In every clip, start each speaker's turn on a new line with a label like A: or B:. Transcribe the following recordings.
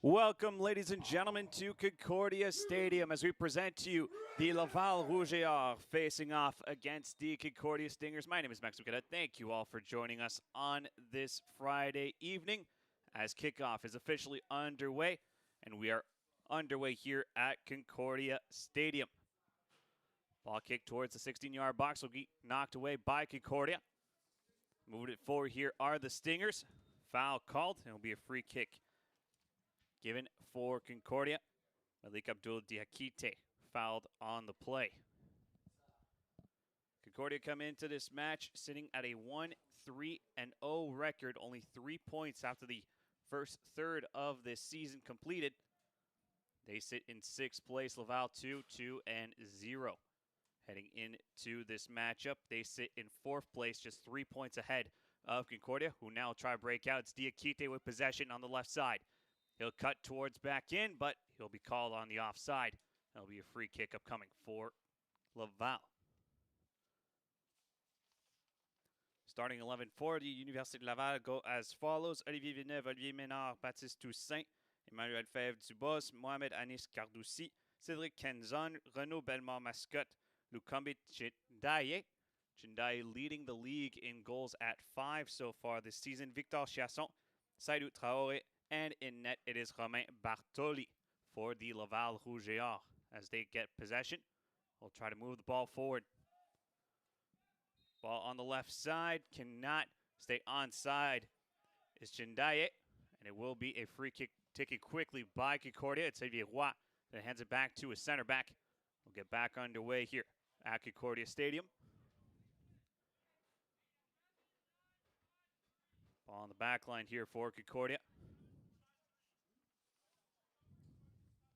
A: Welcome, ladies and gentlemen, to Concordia Stadium as we present to you the Laval Rouge et Or facing off against the Concordia Stingers. My name is MSocc. Thank you all for joining us on this Friday evening as kickoff is officially underway, and we are underway here at Concordia Stadium. Ball kicked towards the 16-yard box will be knocked away by Concordia. Moving it forward here are the Stingers. Foul called, and it will be a free kick given for Concordia. Malik Abdul Diakite fouled on the play. Concordia come into this match sitting at a 1-3-0 record, only 3 points after the first third of this season completed. They sit in 6th place, Laval 2-2-0. Heading into this matchup, they sit in 4th place, just 3 points ahead of Concordia, who now try to break out. It's Diakite with possession on the left side. He'll cut towards back in, but he'll be called on the offside. That'll be a free kick upcoming for Laval. Starting 11 for the Université de Laval go as follows. Olivier Villeneuve, Olivier Ménard, Baptiste Toussaint, Emmanuel Fèvre-Dubos, Mohamed Anis Cardoussi, Cédric Kenzon, Renaud Bellemare-Mascotte, Lukambi Chindaye. Chindaye leading the league in goals at 5 so far this season. Victor Chasson, Saïdou Traoré, and in net, it is Romain Bartoli for the Laval Rouge et Or. As they get possession, we'll try to move the ball forward. Ball on the left side, cannot stay onside. Is Chindaye, and it will be a free kick taken quickly by Concordia. It's Xavier Roy that hands it back to his center back. We'll get back underway here at Concordia Stadium. Ball on the back line here for Concordia.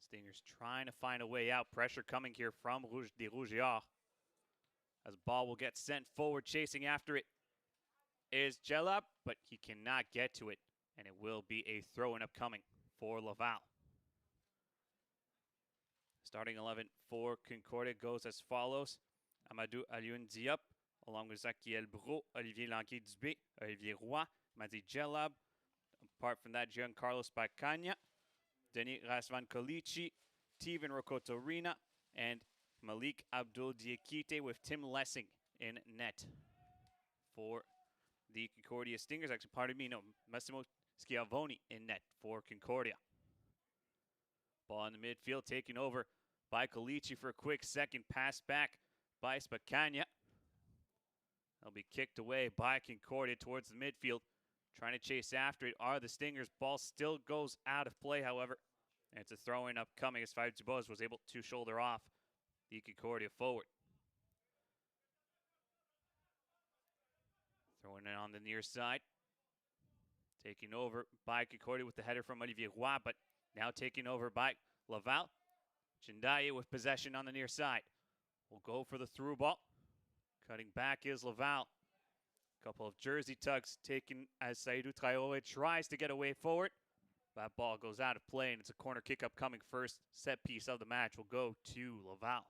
A: Stingers trying to find a way out. Pressure coming here from the Rouge et Or. As ball will get sent forward, chasing after it is Jelab, but he cannot get to it. And it will be a throw-in upcoming for Laval. Starting 11 for Concordia goes as follows. Amadou Alioune Diop, along with Zakiel Bro, Olivier Languet-Dubé, Olivier Roy, Madi Jelab. Apart from that, Giancarlo Spacagna, Denis Razvan Kolici, Steven Rokotorina, and Malik Abdul Diakite with Tim Lessing in net for the Concordia Stingers. Actually, pardon me, no, Massimo Schiavoni in net for Concordia. Ball in the midfield, taken over by Kolici for a quick second pass back by Spacagna. That'll be kicked away by Concordia towards the midfield. Trying to chase after it are the Stingers. Ball still goes out of play, however. And it's a throw-in upcoming as Fèvre-Dubos was able to shoulder off the Concordia forward. Throwing it on the near side. Taking over by Concordia with the header from Olivier Roy, but now taken over by Laval. Chindaye with possession on the near side. Will go for the through ball. Cutting back is Laval. Couple of jersey tugs taken as Saïdou Traoré tries to get away forward. That ball goes out of play, and it's a corner kick upcoming. First set piece of the match will go to Laval.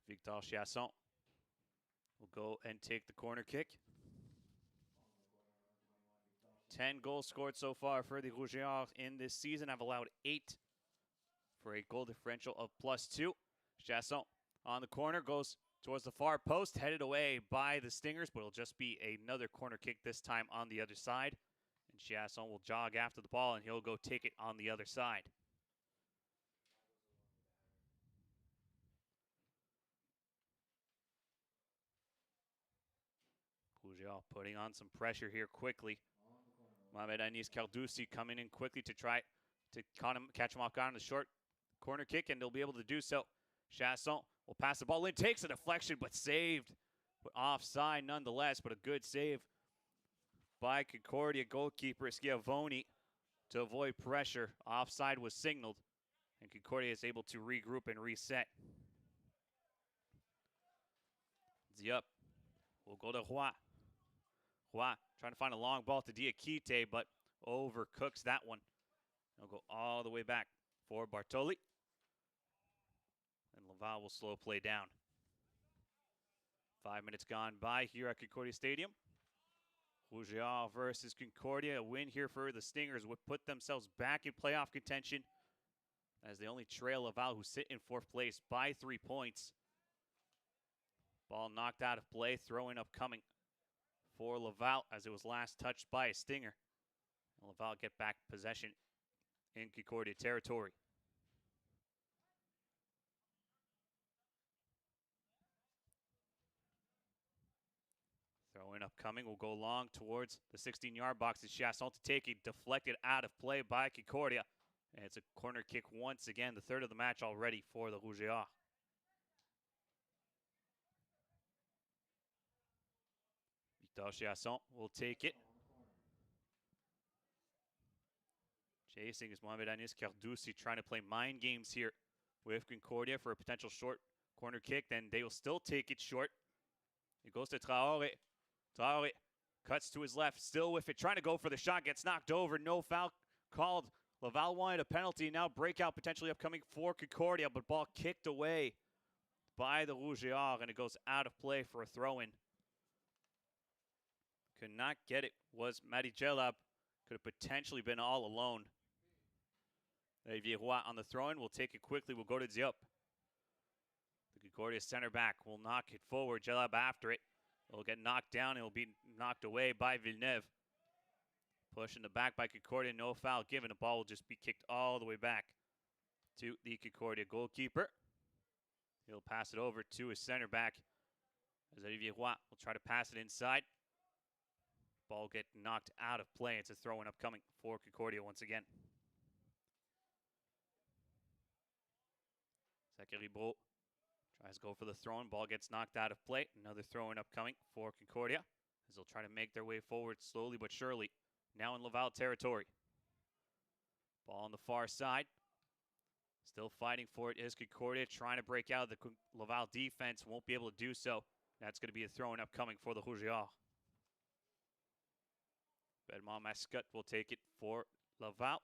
A: Victor Chasson will go and take the corner kick. 10 goals scored so far for the Rouge et Or in this season. I've allowed 8 for a goal differential of +2. Chasson on the corner goes towards the far post, headed away by the Stingers, but it'll just be another corner kick this time on the other side. And Chasson will jog after the ball, and he'll go take it on the other side. Rouge et Or putting on some pressure here quickly. Mohamed Anis Cardoussi coming in quickly to try to catch him off guard on the short corner kick, and they'll be able to do so. Chasson will pass the ball in, takes a deflection, but saved. But offside nonetheless, but a good save by Concordia goalkeeper Schiavoni to avoid pressure. Offside was signaled, and Concordia is able to regroup and reset. Diop will go to Roy. Roy trying to find a long ball to Diakite, but overcooks that one. He'll go all the way back for Bartoli. And Laval will slow play down. 5 minutes gone by here at Concordia Stadium. Rougeard versus Concordia. A win here for the Stingers would put themselves back in playoff contention as they only trail Laval, who sit in 4th place by 3 points. Ball knocked out of play, throwing upcoming for Laval as it was last touched by a Stinger. And Laval get back possession in Concordia territory. Throwing upcoming will go long towards the 16-yard box. It's Chasson to take it, deflected out of play by Concordia. And it's a corner kick once again, the 3rd of the match already for the Rougeard. Victor Chasson will take it. Chasing is Mohamed Anis Kardouci, trying to play mind games here with Concordia for a potential short corner kick. Then they will still take it short. It goes to Traoré. Traoré cuts to his left, still with it, trying to go for the shot, gets knocked over. No foul called. Laval wanted a penalty. Now breakout potentially upcoming for Concordia, but ball kicked away by the Rougeard, and it goes out of play for a throw-in. Could not get it. Was Madi Jelab. Could have potentially been all alone. Olivier Roy on the throw-in. We'll take it quickly. We'll go to Diop. The Concordia center back will knock it forward. Jelab after it. It'll get knocked down. It'll be knocked away by Villeneuve. Pushing the back by Concordia. No foul given. The ball will just be kicked all the way back to the Concordia goalkeeper. He'll pass it over to his center back as Olivier Roy will try to pass it inside. Ball get knocked out of play. It's a throw-in upcoming for Concordia once again. Zachary Bro tries to go for the throw-in. Ball gets knocked out of play. Another throw-in upcoming for Concordia as they'll try to make their way forward slowly but surely. Now in Laval territory. Ball on the far side. Still fighting for it is Concordia, trying to break out of the Laval defense. Won't be able to do so. That's going to be a throw-in upcoming for the Rougeard. Bedmont Mascotte will take it for Laval.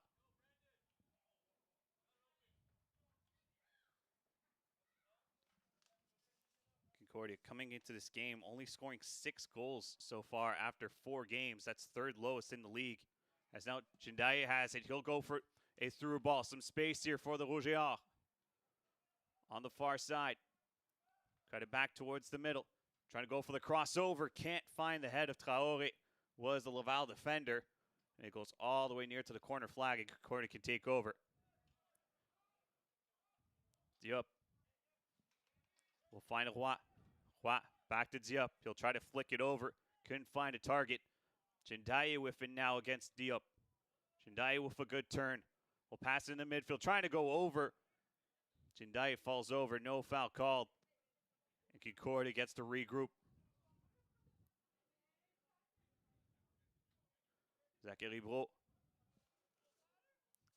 A: Concordia coming into this game only scoring 6 goals so far after 4 games. That's 3rd lowest in the league. As now Chindaye has it. He'll go for a through ball. Some space here for the Rougeard. On the far side. Cut it back towards the middle. Trying to go for the crossover. Can't find the head of Traoré. Was the Laval defender. And it goes all the way near to the corner flag, and Concordia can take over. Diop will find a Roy. Roy back to Diop. He'll try to flick it over. Couldn't find a target. Chindaye with it now against Diop. Chindaye with a good turn. Will pass it in the midfield, trying to go over. Chindaye falls over. No foul called. And Concordia gets to regroup. Zachary Bro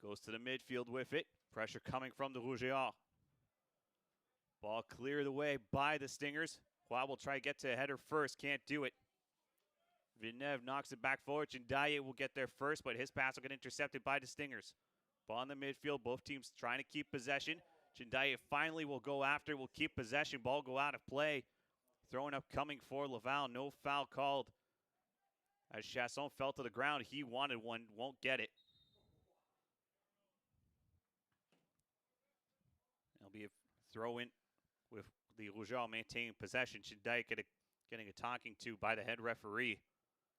A: goes to the midfield with it. Pressure coming from the Rougeard. Ball cleared away by the Stingers. Roy will try to get to a header first. Can't do it. Villeneuve knocks it back forward. Chindaye will get there first, but his pass will get intercepted by the Stingers. Ball in the midfield. Both teams trying to keep possession. Chindaye finally will go after. Will keep possession. Ball go out of play. Throwing up coming for Laval. No foul called. As Chasson fell to the ground, he wanted one, won't get it. It'll be a throw-in with the Rougeard maintaining possession. Chindaye getting a talking to by the head referee.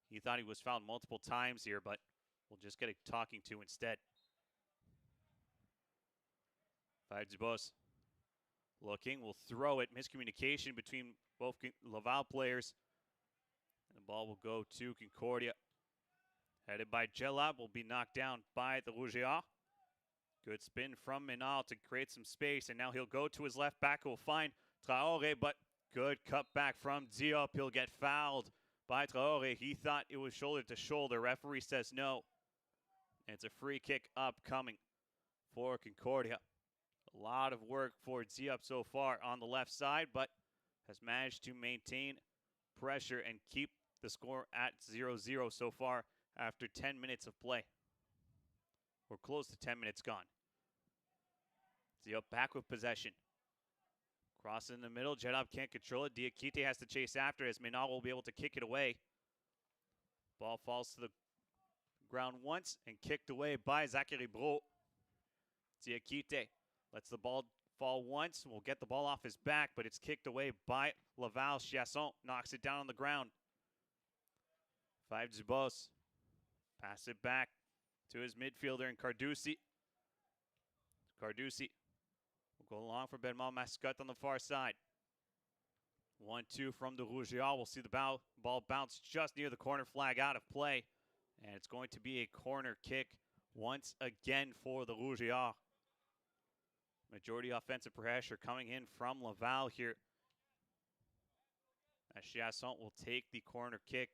A: He thought he was fouled multiple times here, but we'll just get a talking to instead. Five Dubos looking, will throw it. Miscommunication between both Laval players. The ball will go to Concordia. Headed by Jelab, will be knocked down by the Rougeard. Good spin from Menard to create some space, and now he'll go to his left back. He'll find Traoré, but good cut back from Diop. He'll get fouled by Traoré. He thought it was shoulder to shoulder. Referee says no. And it's a free kick upcoming for Concordia. A lot of work for Diop so far on the left side, but has managed to maintain pressure and keep the score at 0-0 so far after 10 minutes of play. We're close to 10 minutes gone. Diop back with possession. Cross in the middle. Jelab can't control it. Diakite has to chase after as Menard will be able to kick it away. Ball falls to the ground once and kicked away by Zachary Bro. Diakite lets the ball fall once. We'll get the ball off his back, but it's kicked away by Laval. Chiasson knocks it down on the ground. 5 Dubos. Pass it back to his midfielder in Carducci. Carducci will go along for Benoit Mascotte on the far side. 1-2 from the Rougeard. We'll see the ball bounce just near the corner flag, out of play. And it's going to be a corner kick once again for the Rougeard. Majority offensive pressure coming in from Laval here. As Chiasson will take the corner kick.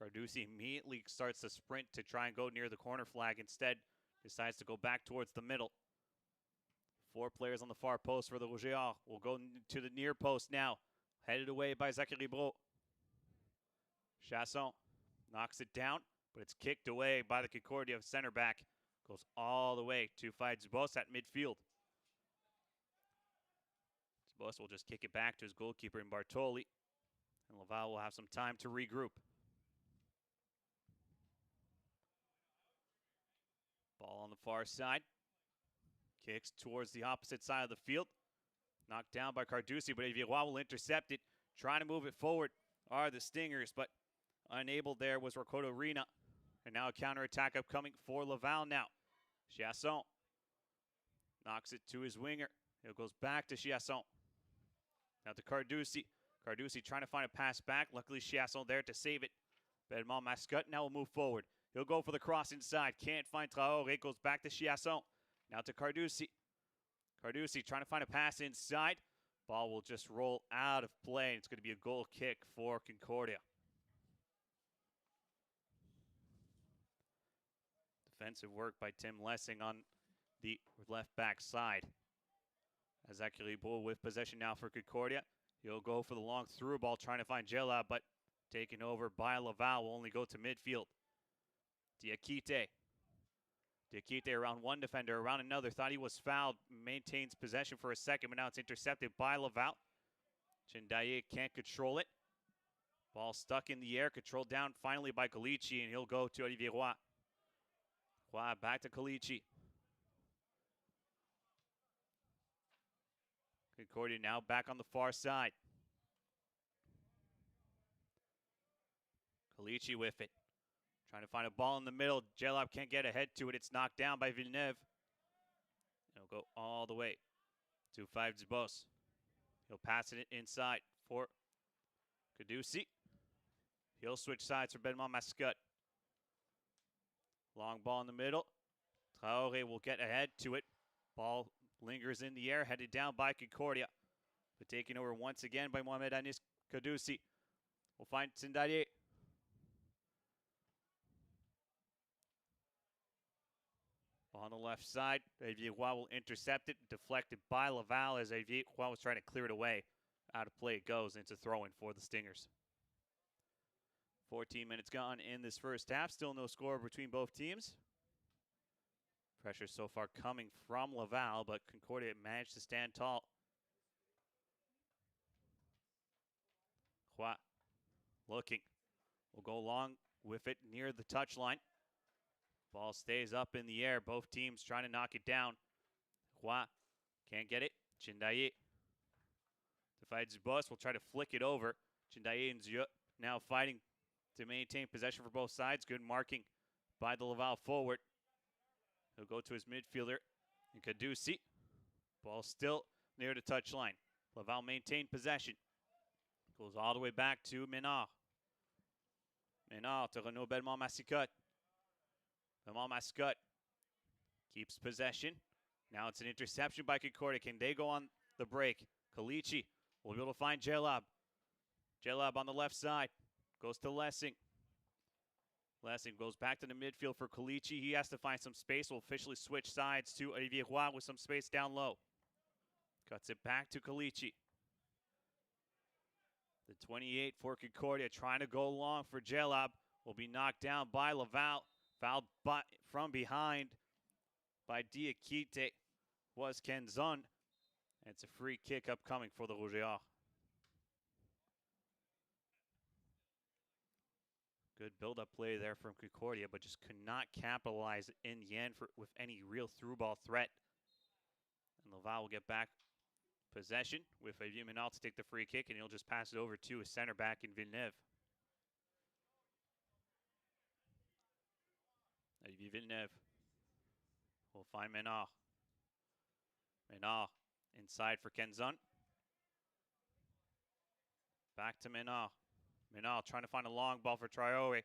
A: Carducci immediately starts to sprint to try and go near the corner flag. Instead, decides to go back towards the middle. 4 players on the far post for the Rougeard. Will go to the near post now. Headed away by Zachary Bro. Chiasson knocks it down, but it's kicked away by the Concordia center back. Goes all the way to fight Dubos at midfield. Dubos will just kick it back to his goalkeeper in Bartoli. And Laval will have some time to regroup. Ball on the far side. Kicks towards the opposite side of the field. Knocked down by Carducci, but Evierois will intercept it. Trying to move it forward are the Stingers, but unable there was Ricardo Rena. And now a counterattack upcoming for Laval now. Chiasson knocks it to his winger. It goes back to Chiasson. Now to Carducci. Carducci trying to find a pass back. Luckily Chiasson there to save it. Benoit Mascotte now will move forward. He'll go for the cross inside. Can't find Traoré. Goes back to Chiasson. Now to Carducci. Carducci trying to find a pass inside. Ball will just roll out of play. It's going to be a goal kick for Concordia. Defensive work by Tim Lessing on the left back side. As Zachary Bro with possession now for Concordia. He'll go for the long through ball trying to find Jella, but taken over by Laval. Will only go to midfield. Diakite. Diakite around one defender, around another. Thought he was fouled. Maintains possession for a second, but now it's intercepted by Laval. Chindaye can't control it. Ball stuck in the air, controlled down finally by Calici, and he'll go to Olivier Roy. Roy back to Calici. Concordia now back on the far side. Calici with it. Trying to find a ball in the middle. Jelab can't get ahead to it. It's knocked down by Villeneuve. It'll go all the way to 5 Dubos. He'll pass it inside for Carducci. He'll switch sides for Benoit Mascotte. Long ball in the middle. Traoré will get ahead to it. Ball lingers in the air, headed down by Concordia. But taken over once again by Mohamed Anis Carducci. We'll find Tsindalier. On the left side, Evierois will intercept it, deflected by Laval as Evierois was trying to clear it away. Out of play it goes, and it's a throw-in for the Stingers. 14 minutes gone in this first half. Still no score between both teams. Pressure so far coming from Laval, but Concordia managed to stand tall. Roy looking. Will go along with it near the touchline. Ball stays up in the air. Both teams trying to knock it down. Roy can't get it. Chindaye to fight Dubos. Will try to flick it over. Chindaye and Zieux now fighting to maintain possession for both sides. Good marking by the Laval forward. He'll go to his midfielder in Carducci. Ball still near the touchline. Laval maintained possession. Goes all the way back to Ménard. Ménard to Renaud Belmont-Massicotte. Belmont-Mascotte keeps possession. Now it's an interception by Concordia. Can they go on the break? Calici will be able to find Jelab. Jelab on the left side. Goes to Lessing. Lessing goes back to the midfield for Calici. He has to find some space. Will officially switch sides to Olivier Roy with some space down low. Cuts it back to Calici. The 28 for Concordia trying to go long for Jelab. Will be knocked down by Laval. Fouled from behind by Diakite was Kenzon. And it's a free kick upcoming for the Rougeard. Good build-up play there from Concordia, but just could not capitalize in the end with any real through-ball threat. And Laval will get back possession with Olivier Menard to take the free kick, and he'll just pass it over to a center back in Villeneuve. Olivier Villeneuve will find Menard. Menard inside for Kenzon. Back to Menard. Menard trying to find a long ball for Traore.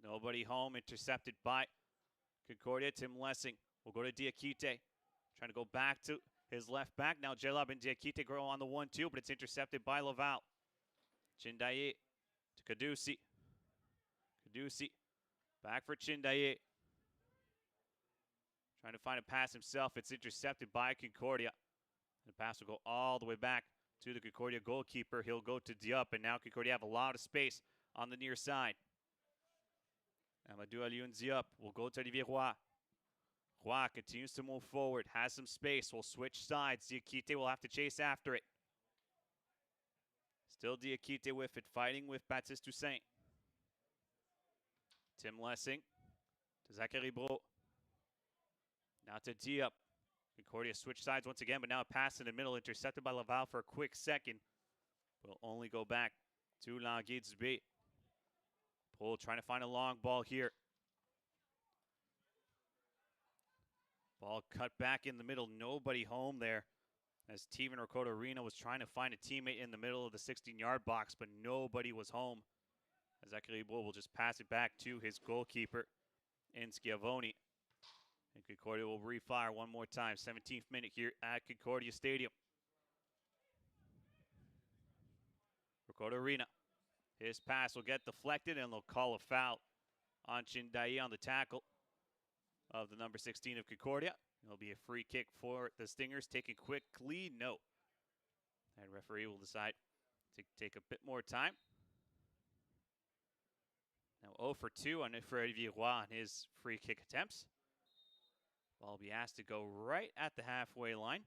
A: Nobody home, intercepted by Concordia. Tim Lessing will go to Diakite. Trying to go back to his left back. Now Jelab and Diakite go on the 1-2, but it's intercepted by Laval. Chindaye to Kadusi. Kadusi back for Chindaye. Trying to find a pass himself. It's intercepted by Concordia. The pass will go all the way back to the Concordia goalkeeper. He'll go to Diop, and now Concordia have a lot of space on the near side. Amadou Alioune Diop will go to Olivier Roy. Roy continues to move forward, has some space, will switch sides. Diakite will have to chase after it. Still Diakite with it, fighting with Baptiste Toussaint. Tim Lessing to Zachary Bro. Now to Diop. Concordia switch sides once again, but now a pass in the middle, intercepted by Laval for a quick second. Will only go back to Languet-Dubé. Paul trying to find a long ball here. Ball cut back in the middle. Nobody home there. As Steven Ricotta Arena was trying to find a teammate in the middle of the 16-yard box, but nobody was home. As Zachary Bois will just pass it back to his goalkeeper in Schiavone. And Concordia will refire one more time. 17th minute here at Concordia Stadium. Ricotta Arena. His pass will get deflected, and they'll call a foul on Chindaye on the tackle of the number 16 of Concordia. It'll be a free kick for the Stingers. Taking quick lead, no. And referee will decide to take a bit more time. Now 0 for 2 on Olivier Roy on his free kick attempts. Ball will be asked to go right at the halfway line.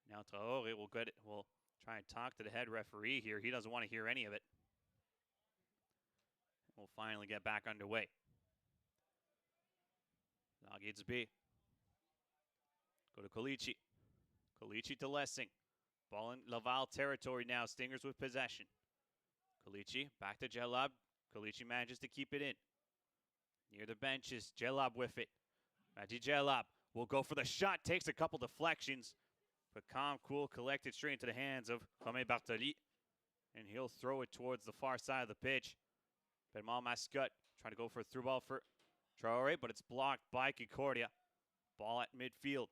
A: Now Traore will try and talk to the head referee here. He doesn't want to hear any of it. We'll finally get back underway. Languet-Dubé. Go to Colici. Colici to Lessing. Ball in Laval territory now. Stingers with possession. Colici back to Jelab. Colici manages to keep it in. Near the benches. Jelab with it. Madi Jelab will go for the shot. Takes a couple deflections. But calm, cool, collected straight into the hands of Romain Bartoli. And he'll throw it towards the far side of the pitch. Benoit Mascotte trying to go for a through ball for Traore, but it's blocked by Concordia. Ball at midfield.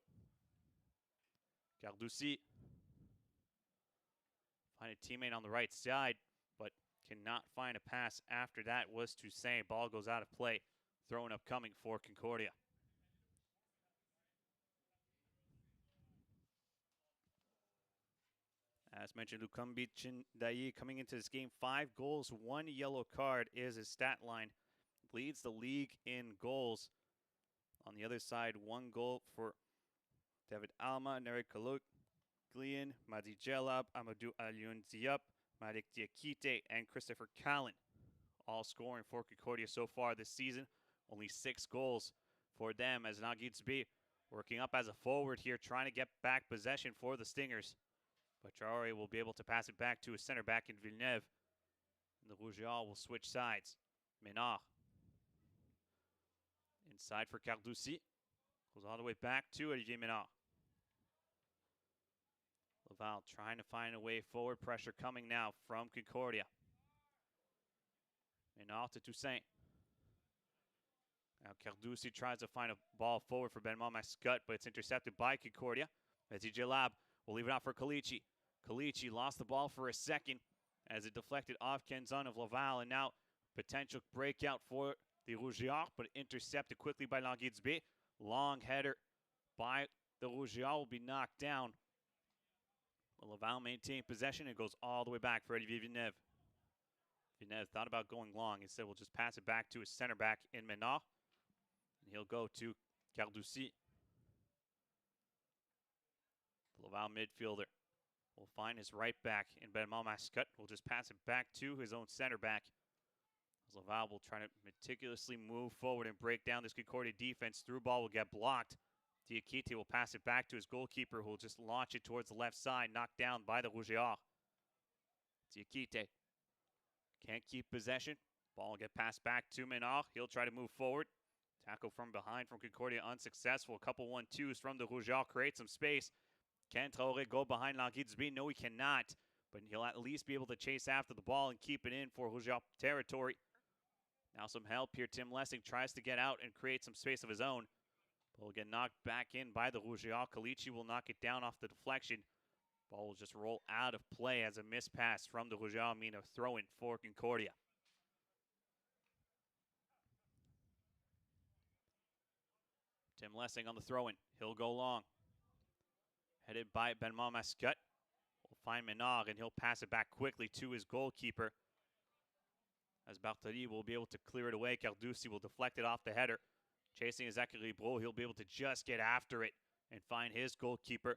A: Carducci. Find a teammate on the right side, but cannot find a pass after that. Was Toussaint. Ball goes out of play. Throwing upcoming for Concordia. As mentioned, Lukambi Chindaye coming into this game, 5 goals, 1 yellow card is his stat line. Leads the league in goals. On the other side, 1 goal for David Alma, Nerek Kaloglian, Madi Jelab, Amadou Alioune Diop, Madik Diakite, and Christopher Callan. All scoring for Concordia so far this season. Only 6 goals for them as Languet-Dubé working up as a forward here, trying to get back possession for the Stingers. But Traore will be able to pass it back to a center back in Villeneuve. And the Rougeards will switch sides. Menard. Inside for Carducci. Goes all the way back to Olivier Menard. Laval trying to find a way forward. Pressure coming now from Concordia. Menard to Toussaint. Now Carducci tries to find a ball forward for Benoit Mascotte, but it's intercepted by Concordia. Madi Jelab will leave it out for Colici. Colici lost the ball for a second as it deflected off Kenzon of Laval, and now potential breakout for the Rougeards, but intercepted quickly by Languet-Dubé. Long header by the Rougeards will be knocked down. But Laval maintained possession and goes all the way back for Olivier Villeneuve. Villeneuve thought about going long. Instead, we'll just pass it back to his center back in Menard. And he'll go to Carducci. The Laval midfielder will find his right back in Benoit Mascotte. We'll just pass it back to his own center back. Laval will try to meticulously move forward and break down this Concordia defense. Through ball will get blocked. Diakite will pass it back to his goalkeeper, who will just launch it towards the left side, knocked down by the Rougeards. Diakite can't keep possession. Ball will get passed back to Menard. He'll try to move forward. Tackle from behind from Concordia unsuccessful. A couple 1-2s from the Rougeards create some space. Can Traoré go behind Languille-Dubé? No, he cannot. But he'll at least be able to chase after the ball and keep it in for Rougeards territory. Now some help here. Tim Lessing tries to get out and create some space of his own. Ball will get knocked back in by the Rougeards. Kalichi will knock it down off the deflection. Ball will just roll out of play as a missed pass from the Rougeards, mean a throw-in for Concordia. Tim Lessing on the throw-in. He'll go long. Headed by Belmont Mascotte. Will find Menard, and he'll pass it back quickly to his goalkeeper. As Bartoli will be able to clear it away. Carducci will deflect it off the header. Chasing Zachary Bro, he'll be able to just get after it and find his goalkeeper.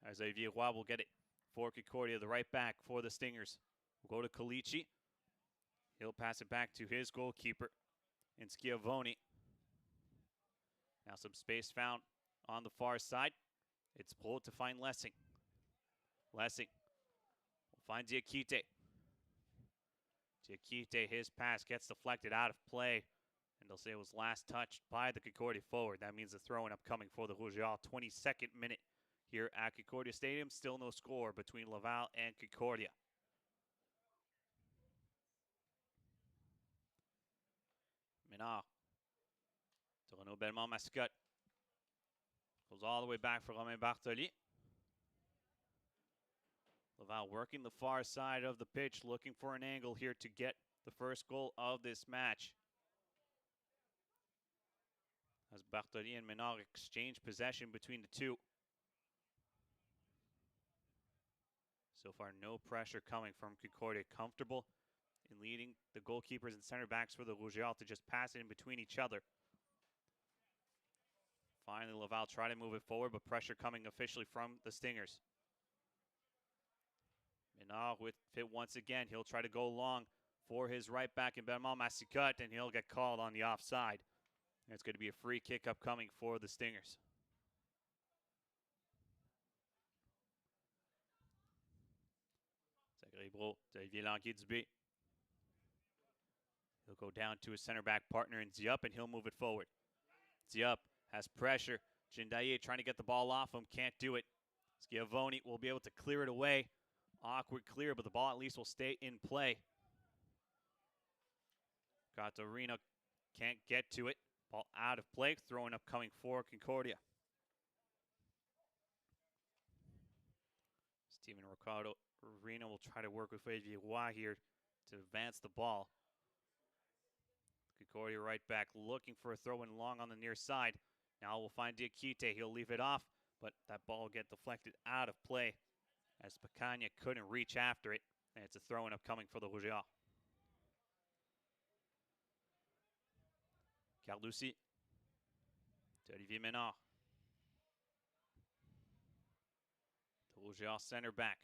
A: As Xavier Roy will get it for Concordia, the right back for the Stingers. We'll go to Kalichi. He'll pass it back to his goalkeeper in Schiavone. Now some space found on the far side. It's Bro to find Lessing. Lessing will find Diakite. Diakite, his pass gets deflected out of play. And they'll say it was last touched by the Concordia forward. That means the throw-in upcoming for the Rougeards. 22nd minute here at Concordia Stadium. Still no score between Laval and Concordia. Menard. To Renaud Belmont Mascotte. Goes all the way back for Romain Bartoli. Laval working the far side of the pitch, looking for an angle here to get the first goal of this match. As Bartoli and Menard exchange possession between the two. So far, no pressure coming from Concordia. Comfortable in leading the goalkeepers and center backs for the Rougeards to just pass it in between each other. Finally, Laval try to move it forward, but pressure coming officially from the Stingers. Menard with fit once again. He'll try to go long for his right back in Belmont Mascotte, and he'll get called on the offside. It's going to be a free kick upcoming for the Stingers. Zachary Bro to Xavier Languille-Dubé. He'll go down to his center back partner in Diop, and he'll move it forward. Diop has pressure. Jindaye trying to get the ball off him. Can't do it. Schiavone will be able to clear it away. Awkward clear, but the ball at least will stay in play. Catarina can't get to it. Ball out of play. Throwing up coming for Concordia. Steven Ricardo Arena will try to work with Xavier Roy here to advance the ball. Concordia right back looking for a throw in long on the near side. Now we'll find Diakite. He'll leave it off, but that ball will get deflected out of play as Pacagna couldn't reach after it. And it's a throw in upcoming for the Rougeards. Carducci to Olivier Menard. The Rougeards center back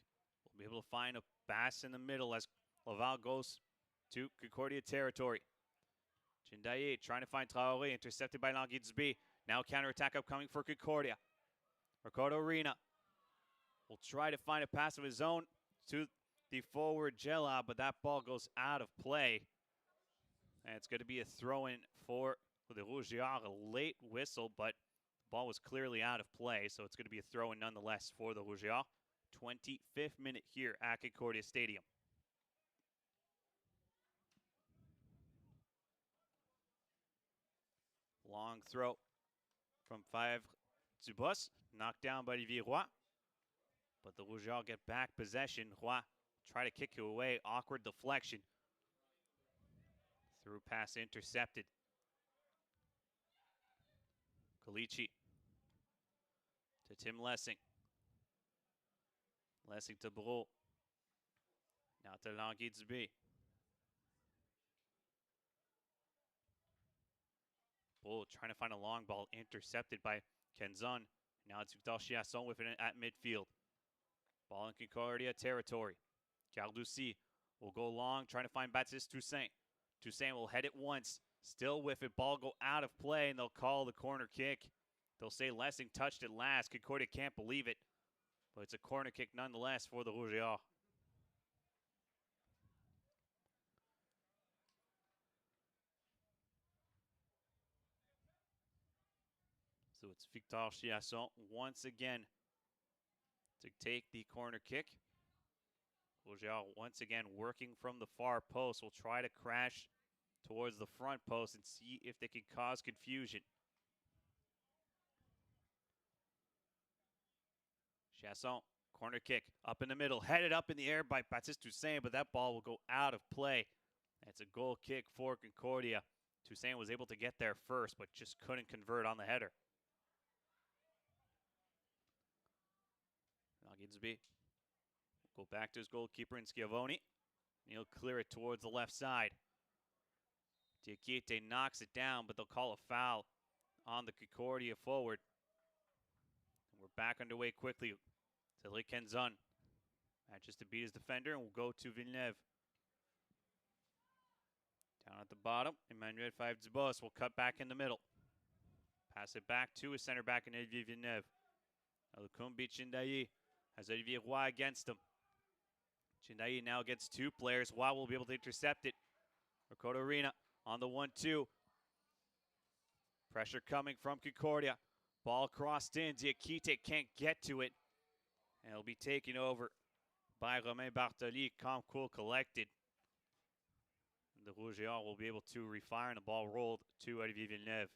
A: will be able to find a pass in the middle as Laval goes to Concordia territory. Jindaye trying to find Traoré, intercepted by Languille-Dubé. Now counterattack upcoming for Concordia. Ricardo Arena will try to find a pass of his own to the forward Jella, but that ball goes out of play. And it's going to be a throw-in for the Rougeards. A late whistle, but the ball was clearly out of play, so it's going to be a throw-in nonetheless for the Rougeards. 25th minute here at Concordia Stadium. Long throw from Favre Dubos, knocked down by Olivier Roy. But the Rougeards get back possession. Roy try to kick it away. Awkward deflection. Through pass intercepted. Kalichi to Tim Lessing. Lessing to Bro. Now to Languille-Dubé. Bro trying to find a long ball intercepted by Kenzon. Now it's Victor Chiasson with it at midfield. Ball in Concordia territory. Carducci will go long, trying to find Baptiste Toussaint. Toussaint will head it once. Still with it. Ball go out of play, and they'll call the corner kick. They'll say Lessing touched it last. Concordia can't believe it. But it's a corner kick nonetheless for the Rouge et Or. So it's Victor Chiasson once again to take the corner kick. Rouge et Or once again working from the far post. Will try to crash towards the front post and see if they can cause confusion. Chiasson, corner kick up in the middle, headed up in the air by Baptiste Toussaint, but that ball will go out of play. It's a goal kick for Concordia. Toussaint was able to get there first, but just couldn't convert on the header. Gidsby will go back to his goalkeeper in Schiavone. He'll clear it towards the left side. Diakite knocks it down, but they'll call a foul on the Concordia forward. And we're back underway quickly. Cedric Kenzon manages to beat his defender, and we'll go to Villeneuve. Down at the bottom, Emmanuel Favre-Dubos will cut back in the middle. Pass it back to his center back in Olivier Villeneuve. Alukumbi Chindayi has Olivier Roy against him. Chindayi now gets two players. Roy will be able to intercept it. Ricardo Arena on the 1-2. Pressure coming from Concordia. Ball crossed in. Diakite can't get to it. And it'll be taken over by Romain Bartoli. Calm, cool, collected. And the Rouge et Or will be able to refire, and the ball rolled to Olivier Villeneuve.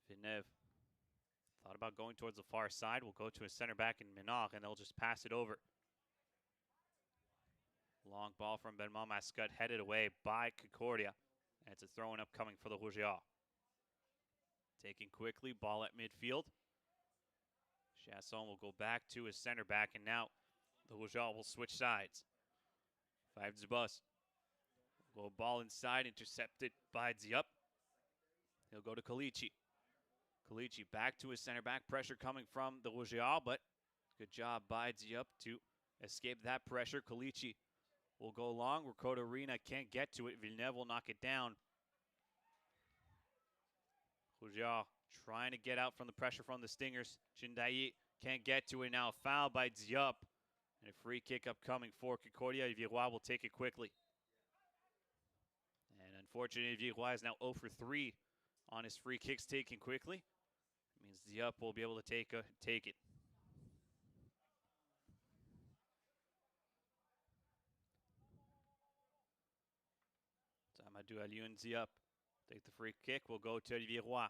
A: Villeneuve thought about going towards the far side. We'll go to a center back in Menard, and they'll just pass it over. Long ball from Belmont Mascotte, headed away by Concordia. And it's a throw-in upcoming for the Rouge et Or. Taking quickly, ball at midfield. Chiasson will go back to his center back, and now the Rouge et Or will switch sides. Favre-Dubos will go ball inside, intercepted by Diop. He'll go to Calici. Calici back to his center back. Pressure coming from the Rouge et Or, but good job by Diop to escape that pressure. Calici will go long. Ricardo Arena can't get to it. Villeneuve will knock it down. Rouge et Or trying to get out from the pressure from the Stingers. Chindayi can't get to it now. A foul by Diop. And a free kick upcoming for Concordia. Olivier Roy will take it quickly. And unfortunately, Olivier Roy is now 0 for 3 on his free kicks taken quickly. It means Diop will be able to take it. Amadou Alioune Diop take the free kick. Will go to Olivier Roy.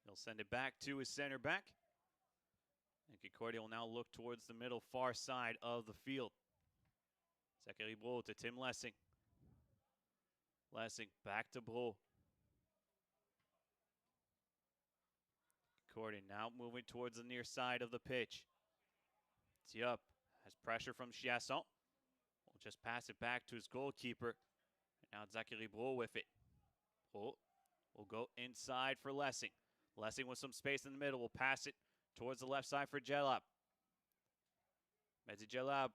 A: He'll send it back to his center back. And Concordia will now look towards the middle far side of the field. Zachary Bro to Tim Lessing. Lessing back to Bro. Concordia now moving towards the near side of the pitch. Diop has pressure from Chiasson. Will just pass it back to his goalkeeper. And now Zachary Bro with it. Bro will go inside for Lessing. Lessing with some space in the middle will pass it towards the left side for Gelab. Mehdi Gelab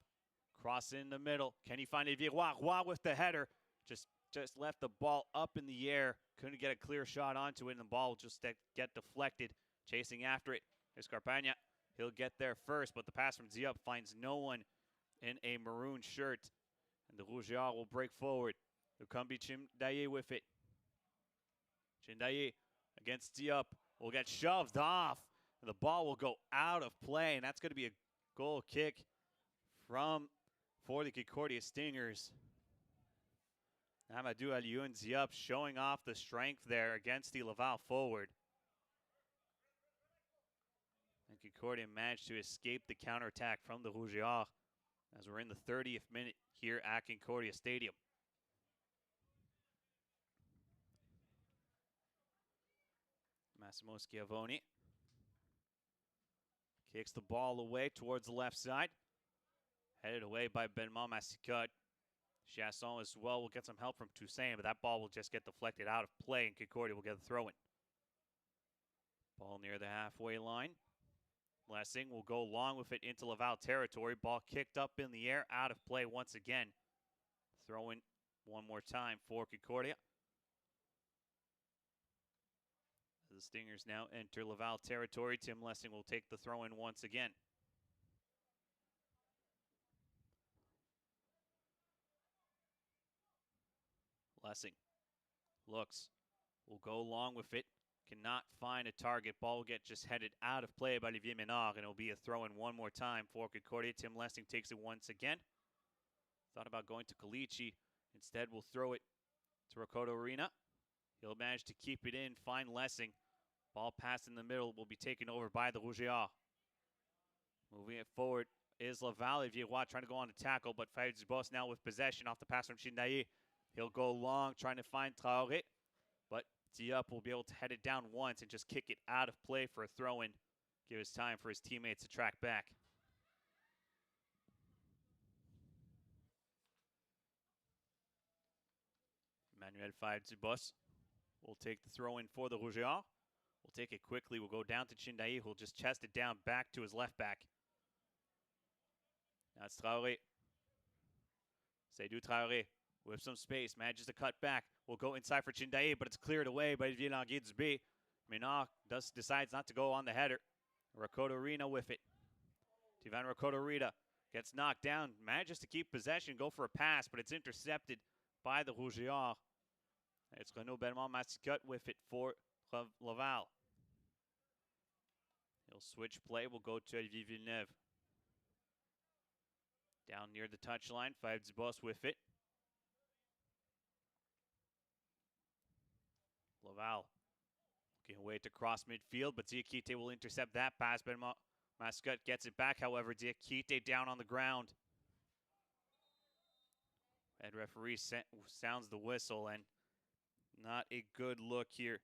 A: cross in the middle. Can he find Olivier Roy? Roy with the header. Just left the ball up in the air. Couldn't get a clear shot onto it, and the ball will just get deflected. Chasing after it. There's Carpagna. He'll get there first, but the pass from Diop finds no one in a maroon shirt. And the Rouge et Or will break forward. Lukambi Chindaye with it. Chindaye against Diop will get shoved off. And the ball will go out of play, and that's going to be a goal kick for the Concordia Stingers. Amadou Alioune Diop showing off the strength there against the Laval forward. And Concordia managed to escape the counterattack from the Rouge et Or as we're in the 30th minute here at Concordia Stadium. Massimo Schiavone kicks the ball away towards the left side. Headed away by Belmont Mascotte. Chiasson as well will get some help from Toussaint, but that ball will just get deflected out of play, and Concordia will get a throw-in. Ball near the halfway line. Lessing will go long with it into Laval territory. Ball kicked up in the air, out of play once again. Throw in one more time for Concordia. The Stingers now enter Laval territory. Tim Lessing will take the throw in once again. Lessing looks, will go long with it. Cannot find a target. Ball will get just headed out of play by Olivier Ménard, and it will be a throw in one more time for Concordia. Tim Lessing takes it once again. Thought about going to Calici. Instead, we'll throw it to Ricardo Arena. He'll manage to keep it in, find Lessing. Ball pass in the middle will be taken over by the Rougeards. Moving it forward is Laval. Olivier Roy trying to go on the tackle, but Fayette Dubos now with possession off the pass from Chindaye. He'll go long, trying to find Traoré, but Diop will be able to head it down once and just kick it out of play for a throw-in. Give us time for his teammates to track back. Emmanuel Fayette Dubos will take the throw-in for the Rougeards. We'll take it quickly. We'll go down to Chindaye, who'll just chest it down back to his left back. Now it's Traoré. Seydou Traoré with some space, manages to cut back. We'll go inside for Chindaye, but it's cleared away by Olivier Languet-Dubé. Ménard decides not to go on the header. Ricardo Arena with it. Tivan Ricardo Arena gets knocked down, manages to keep possession, go for a pass, but it's intercepted by the Rougeards. It's Renaud Belmont-Mascotte with it for Laval. He'll switch play. We'll go to Olivier Villeneuve. Down near the touchline, Fayette Dubos with it. Laval looking away to cross midfield, but Diakite will intercept that pass. Belmont-Mascotte gets it back, however. Diakite down on the ground. And referee sounds the whistle, and not a good look here,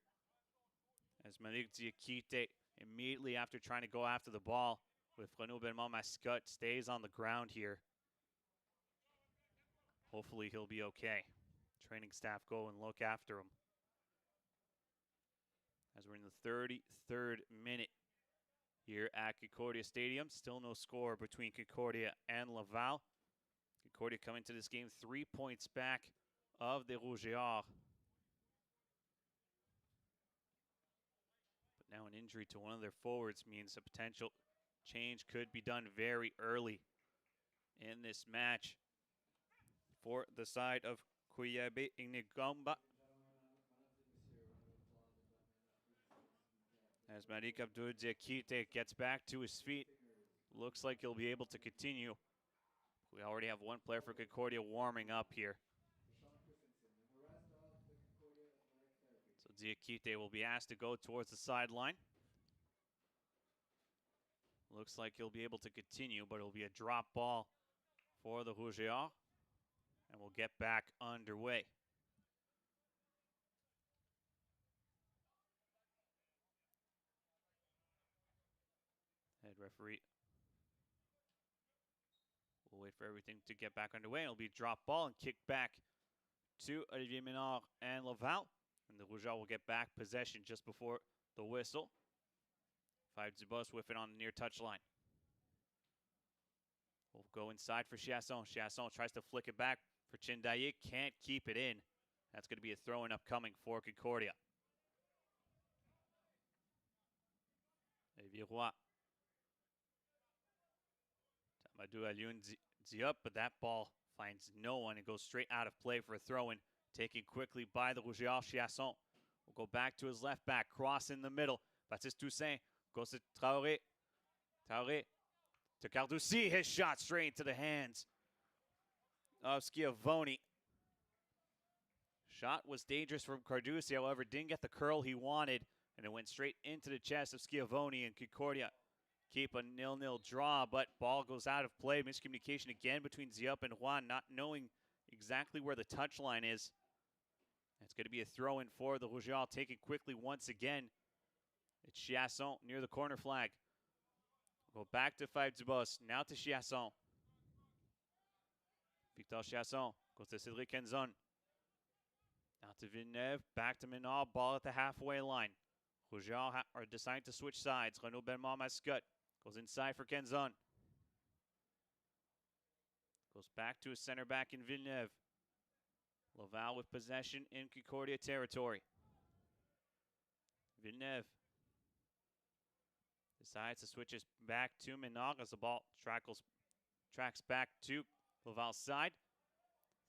A: as Malik Diakite, immediately after trying to go after the ball with Renaud Belmont-Mascotte, stays on the ground here. Hopefully he'll be okay. Training staff go and look after him. As we're in the 33rd minute here at Concordia Stadium. Still no score between Concordia and Laval. Concordia coming to this game 3 points back of the Rougeards. But now an injury to one of their forwards means a potential change could be done very early in this match for the side of Kuyabe Inigomba. As Malik Abdul Diakite gets back to his feet, looks like he'll be able to continue. We already have one player for Concordia warming up here. So Diakite will be asked to go towards the sideline. Looks like he'll be able to continue, but it'll be a drop ball for the Rougeards. And we'll get back underway. Head referee. We'll wait for everything to get back underway. It'll be drop ball and kick back to Olivier Ménard and Laval. And the Rougeards will get back possession just before the whistle. Fayette Dubos with it on the near touchline. We'll go inside for Chiasson. Chiasson tries to flick it back for Chindaye. Can't keep it in. That's going to be a throw-in upcoming for Concordia. Olivier Roy. Tamadou Alioune Diop, but that ball finds no one. It goes straight out of play for a throw-in. Taken quickly by the Rougeards. Chiasson will go back to his left back. Cross in the middle. Baptiste Toussaint goes to Traoré. Traoré to Cardoussi. His shot straight into the hands of Schiavone. Shot was dangerous from Cardoussi, however, didn't get the curl he wanted, and it went straight into the chest of Schiavone, and Concordia keep a 0-0 draw, but ball goes out of play. Miscommunication again between Diop and Juan, not knowing exactly where the touchline is. It's going to be a throw-in for the Rougeards, taken quickly once again. It's Chiasson near the corner flag. Go back to Fayette Dubos, now to Chiasson. Victor Chiasson goes to Cédric Enzon. Now to Villeneuve, back to Ménard, ball at the halfway line. Rougeards are deciding to switch sides. Renaud Belmont-Mascotte Goes inside for Kenzon. Goes back to his center back in Villeneuve. Laval with possession in Concordia territory. Villeneuve decides to switch us back to Menard as the ball tracks back to Laval's side.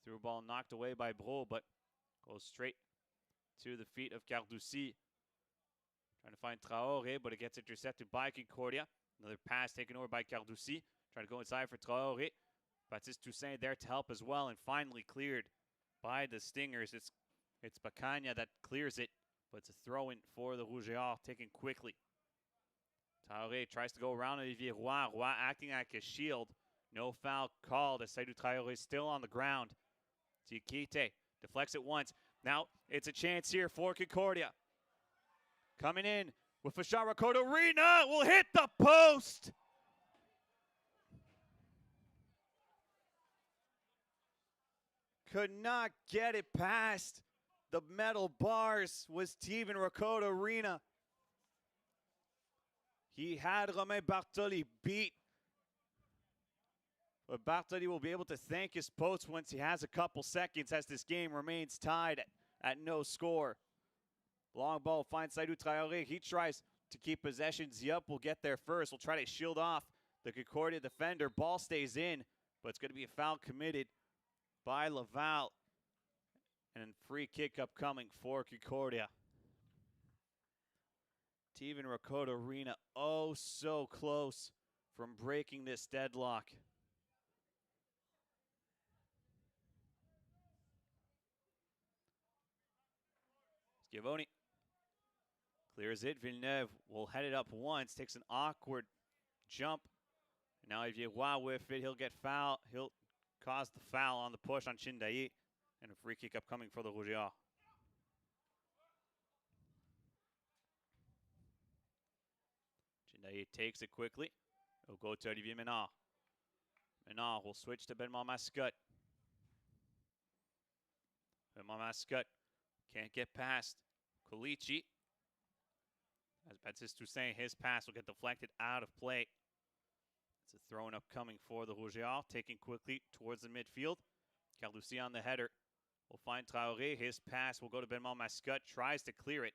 A: Through ball knocked away by Bro, but goes straight to the feet of Cardussi. Trying to find Traoré, but it gets intercepted by Concordia. Another pass taken over by Cardussi. Trying to go inside for Traoré. Baptiste Toussaint there to help as well, and finally cleared by the Stingers. It's Bacagna that clears it, but it's a throw-in for the Rouge et Or, taken quickly. Traoré tries to go around Olivier Roy. Roy acting like a shield. No foul called as Seydou Traoré is still on the ground. Diakite deflects it once. Now it's a chance here for Concordia. Coming in with Fashara Kotorina will hit the post. Could not get it past the metal bars was Steven Rakotorina. He had Romain Bartoli beat. But Bartoli will be able to thank his post once he has a couple seconds as this game remains tied at no score. Long ball finds Seydou Traoré. He tries to keep possession. Diop will get there first. Will try to shield off the Concordia defender. Ball stays in, but it's going to be a foul committed by Laval. And free kick upcoming for Concordia. Steven Rakotorina, oh so close from breaking this deadlock. Schiavone clears it. Villeneuve will head it up once, takes an awkward jump. Now Olivier Roy with it, he'll get foul. He'll cause the foul on the push on Chindayi, and a free kick upcoming for the Rouge et Or. Chindayi takes it quickly. He'll go to Olivier Menard. Menard will switch to Benoit Mascotte. Benoit Mascotte can't get past Colici. As Baptiste Toussaint, his pass will get deflected out of play. It's a throw-in upcoming for the Rouge et Or, taking quickly towards the midfield. Cardussi on the header will find Traoré. His pass will go to Benoit Mascotte. Tries to clear it.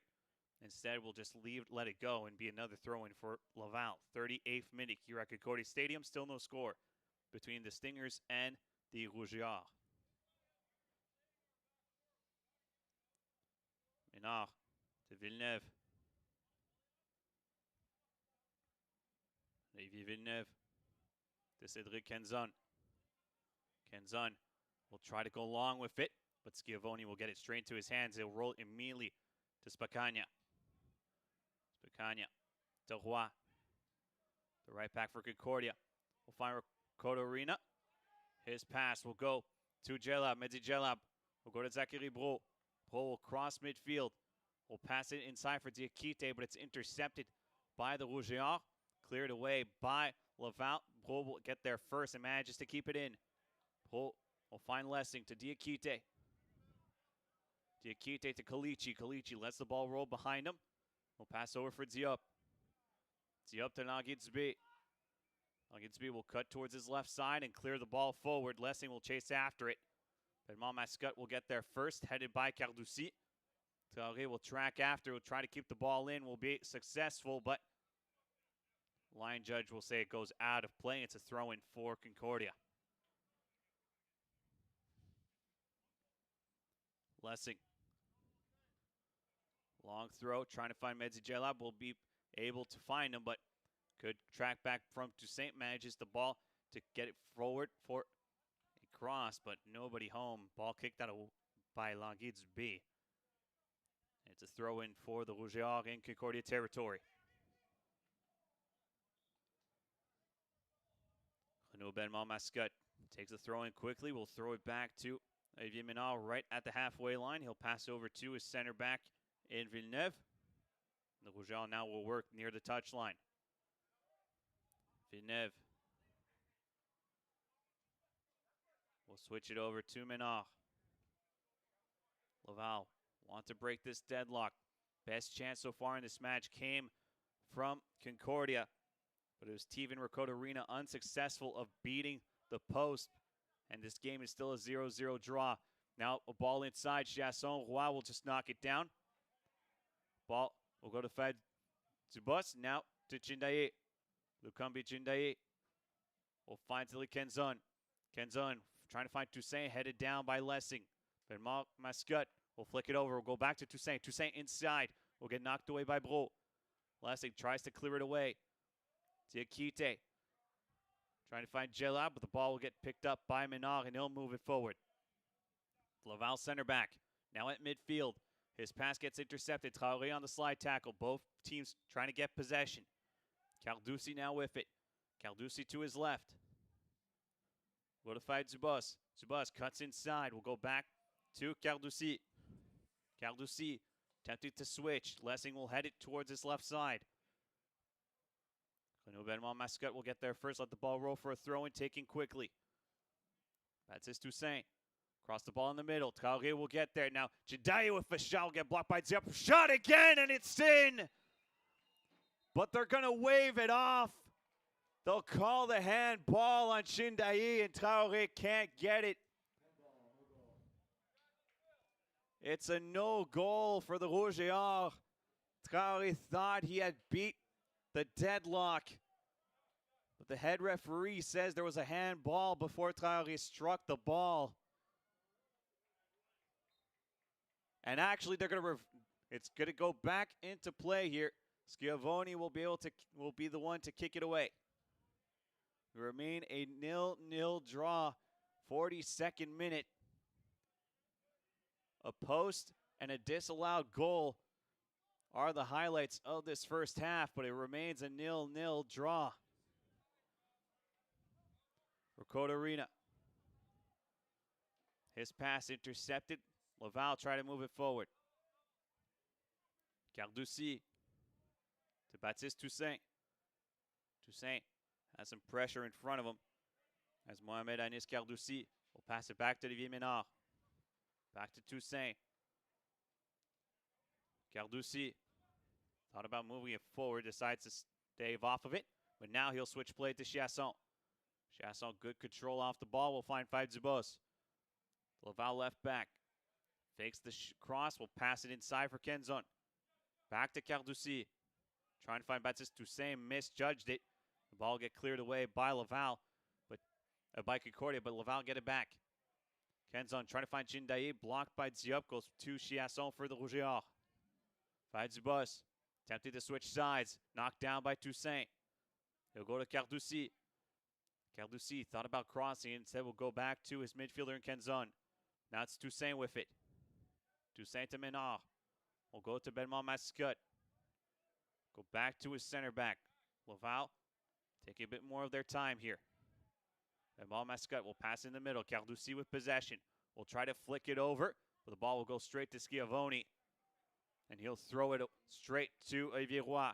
A: Instead, we'll just let it go and be another throw-in for Laval. 38th minute here at Concordia Stadium. Still no score between the Stingers and the Rouge et Or. Menard to Villeneuve. Olivier Villeneuve to Cédric Kenzon. Kenzon will try to go along with it, but Schiavone will get it straight into his hands. He'll roll immediately to Spacagna. Spacagna to Roy. The right back for Concordia. We'll find Kotorina. His pass will go to Jelab. Mehdi Jelab will go to Zachary Bro. Bro will cross midfield. Will pass it inside for Diakite, but it's intercepted by the Rouge et Or. Cleared away by Laval. Bro will get there first and manages to keep it in. Bro will find Lessing to Diakite. Diakite to Colici. Colici lets the ball roll behind him. Will pass over for Diop. Diop to Nagitzbi. Nagitzbi will cut towards his left side and clear the ball forward. Lessing will chase after it. Benoit Mascotte will get there first, headed by Cardussi. Traoré will track after. Will try to keep the ball in. Will be successful, but line judge will say it goes out of play. It's a throw-in for Concordia. Lessing. Long throw, trying to find Mehdi Jelab. Will be able to find him, but could track back from Toussaint. Manages the ball to get it forward for a cross, but nobody home. Ball kicked out by Languids B. It's a throw-in for the Rouge et Or in Concordia territory. Renaud Benoit Mascotte takes the throw-in quickly. Will throw it back to Olivier Menard right at the halfway line. He'll pass over to his center back in Villeneuve. The Rouge et Or now will work near the touchline. Villeneuve will switch it over to Menard. Laval want to break this deadlock. Best chance so far in this match came from Concordia. But it was Steven Concordia unsuccessful of beating the post. And this game is still a 0-0 draw. Now a ball inside. Chasson. Roy will just knock it down. Ball will go to Fed Dubos. Now to Chindaye. Lukambi Chindaye will find Tilly Kenzon. Kenzon trying to find Toussaint. Headed down by Lessing. But Mascotte will flick it over. We'll go back to Toussaint. Toussaint inside. Will get knocked away by Bro. Lessing tries to clear it away. Diakite trying to find Gelab, but the ball will get picked up by Menard, and he'll move it forward. Laval center back, now at midfield. His pass gets intercepted. Traoré on the slide tackle. Both teams trying to get possession. Carducci now with it. Carducci to his left. Go to fight Zubas. Zubas cuts inside. We'll go back to Carducci. Carducci attempting to switch. Lessing will head it towards his left side. Mascotte will get there first. Let the ball roll for a throw and taking quickly. That's his Toussaint. Cross the ball in the middle. Traoré will get there. Now Jediah with a shot will get blocked by Diop. Shot again, and it's in. But they're going to wave it off. They'll call the handball on Chindaye, and Traoré can't get it. It's a no goal for the Rouge et Or. Traoré thought he had beat the deadlock. But the head referee says there was a handball before Traoré struck the ball. And actually, it's going to go back into play here. Schiavone will be the one to kick it away. We remain a 0-0 draw. 42nd minute. A post and a disallowed goal are the highlights of this first half, but it remains a 0-0 draw. Ricotta Arena. His pass intercepted. Laval try to move it forward. Carducci to Baptiste Toussaint. Toussaint has some pressure in front of him as Mohamed Anis Carducci will pass it back to Olivier Ménard. Back to Toussaint. Carducci thought about moving it forward, decides to stave off of it, but now he'll switch play to Chasson. Chasson, good control off the ball, will find Five Zubos. Laval left back. Fakes the cross, will pass it inside for Kenzon. Back to Carducci. Trying to find Baptiste Toussaint, misjudged it. The ball get cleared away by Laval, but by Concordia, but Laval get it back. Kenzon trying to find Chindaye, blocked by Diop, goes to Chasson for the Rouge et Or. Five Zubos, attempted to switch sides, knocked down by Toussaint. He'll go to Carducci. Carducci thought about crossing, instead will go back to his midfielder in Kenzon. Now it's Toussaint with it. Toussaint to Menard. Will go to Belmont Mascotte. Go back to his center back. Laval taking a bit more of their time here. Belmont Mascotte will pass in the middle. Carducci with possession. Will try to flick it over, but the ball will go straight to Schiavone. And he'll throw it straight to Olivier Roy.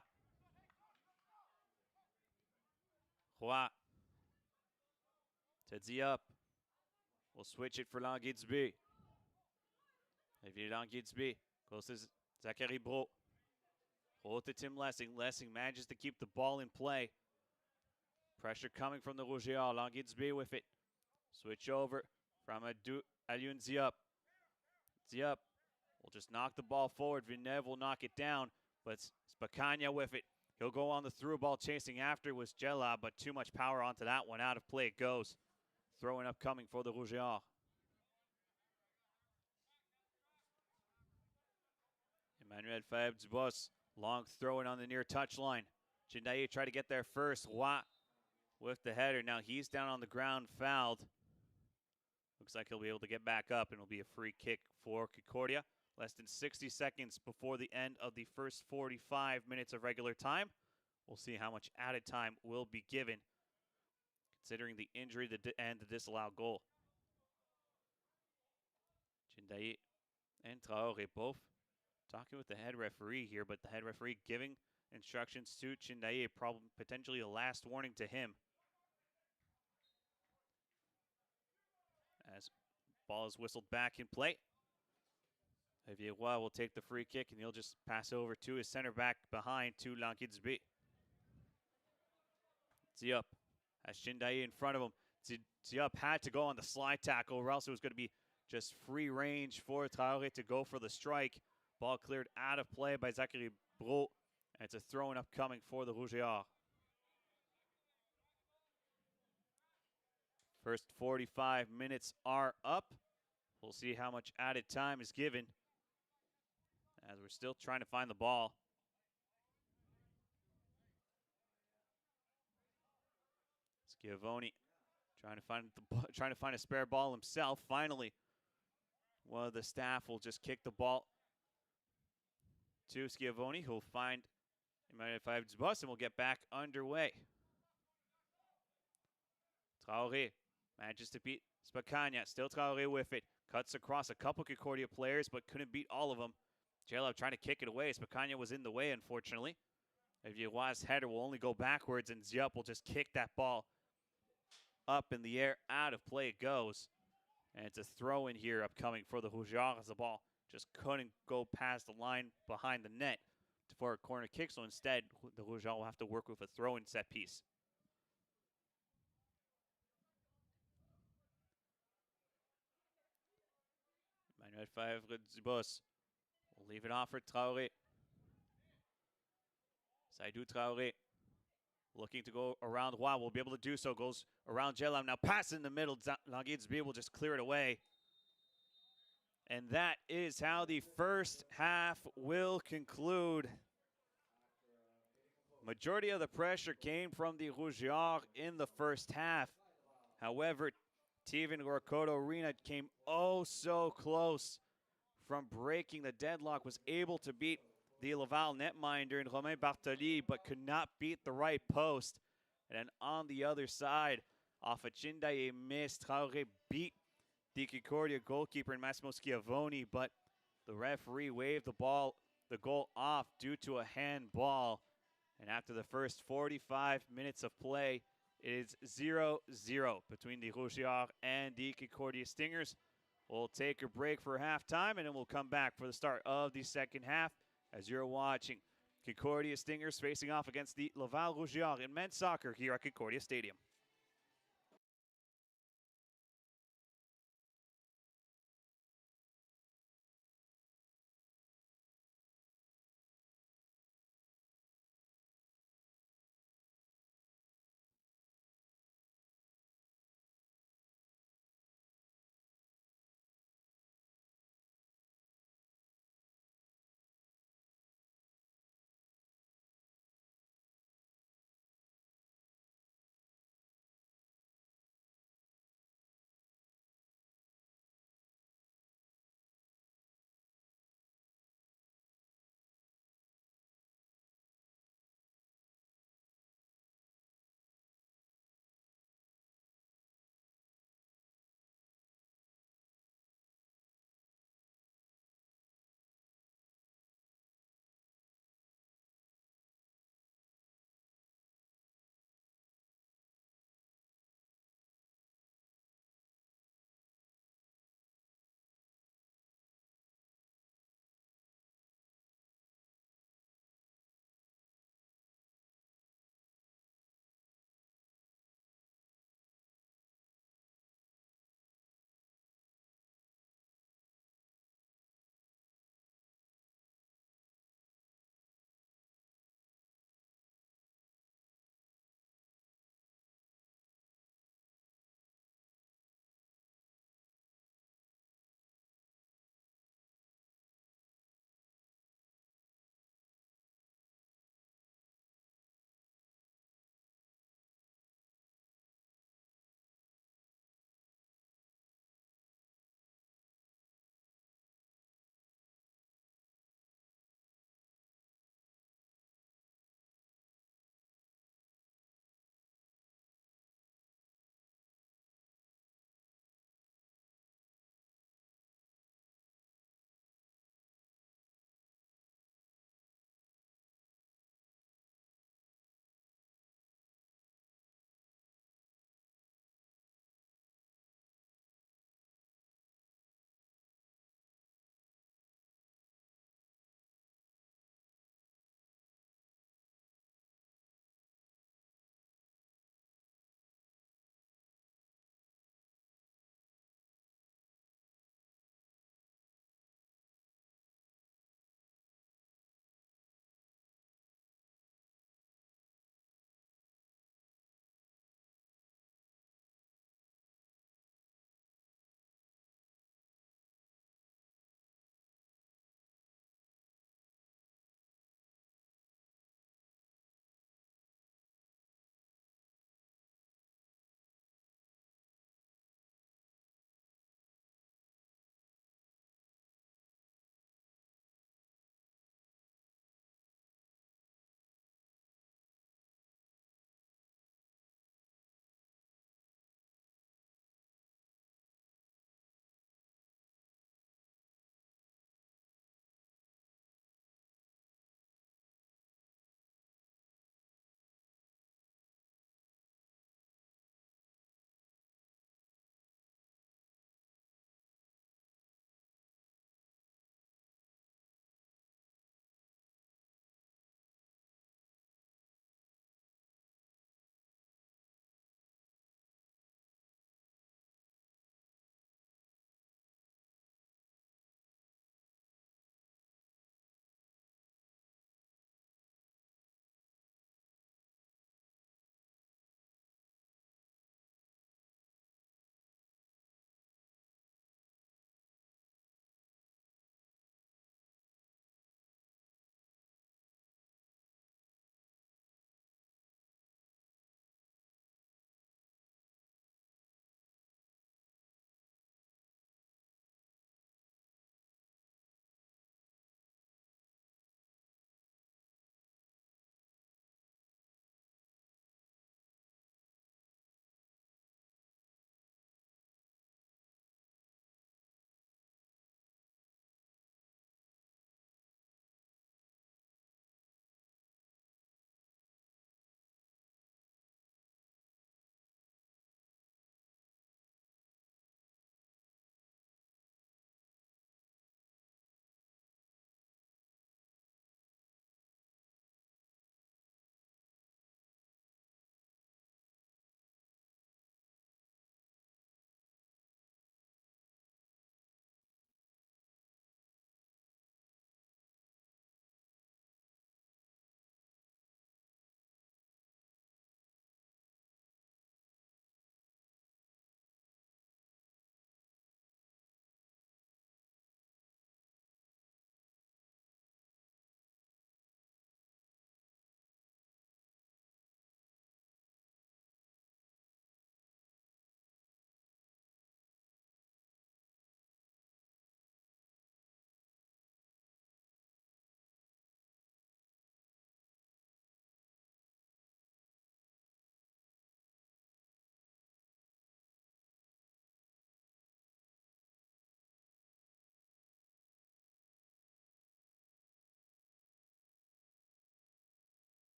A: Roy to Diop. We'll switch it for Languidsby. Olivier Languidsby goes to Zachary Bro. Bro to Tim Lessing. Lessing manages to keep the ball in play. Pressure coming from the Rouge et Or. Languidsby with it. Switch over from Alioune Diop. Diop will just knock the ball forward. Villeneuve will knock it down, but Spacagna with it. He'll go on the through ball. Chasing after was Gelab, but too much power onto that one. Out of play it goes. Throwing up coming for the Rouge et Or. Emmanuel Fabre-Dubos, long throwing on the near touchline. Chindaye tried to get there first. Roy with the header. Now he's down on the ground, fouled. Looks like he'll be able to get back up, and it'll be a free kick for Concordia. Less than 60 seconds before the end of the first 45 minutes of regular time. We'll see how much added time will be given, considering the injury and the disallowed goal. Chindaye and Traoré both talking with the head referee here, but the head referee giving instructions to Chindaye, potentially a last warning to him. As ball is whistled back in play. Olivier Roy will take the free kick, and he'll just pass over to his center back behind to Languidsby. Diop has Chindaye in front of him. Diop had to go on the slide tackle, or else it was going to be just free range for Traoré to go for the strike. Ball cleared out of play by Zachary Bro, and it's a throw-in upcoming for the Rouge et Or. First 45 minutes are up. We'll see how much added time is given, as we're still trying to find the ball. Schiavone trying to find a spare ball himself. Finally, one of the staff will just kick the ball to Schiavone, who'll find five Dubas, and we'll get back underway. Traoré manages to beat Spacagna. Still Traoré with it. Cuts across a couple Concordia players, but couldn't beat all of them. Jalab trying to kick it away. Spacagna was in the way, unfortunately. Vierois' header will only go backwards, and Diop will just kick that ball up in the air. Out of play it goes. And it's a throw in here upcoming for the Rouge et Or, as the ball just couldn't go past the line behind the net for a corner kick. So instead, the Rouge et Or will have to work with a throw-in set piece. Manuel Favre Dubos will leave it off for Traoré. Saïdou Traoré looking to go around Roy. Will be able to do so. Goes around Jelam. Now pass in the middle. Languille Dubé will just clear it away. And that is how the first half will conclude. Majority of the pressure came from the Rouge et Or in the first half. However, Teven Gorkoto Arena came oh so close from breaking the deadlock, was able to beat the Laval netminder in Romain Bartoli, but could not beat the right post. And then on the other side, off a Chindaye miss, Traoré beat the Concordia goalkeeper in Massimo Schiavone, but the referee waved the goal off due to a handball. And after the first 45 minutes of play, it is 0-0 between the Rouge et Or and the Concordia Stingers. We'll take a break for halftime, and then we'll come back for the start of the second half as you're watching Concordia Stingers facing off against the Laval Rouge et Or in men's soccer here at Concordia Stadium.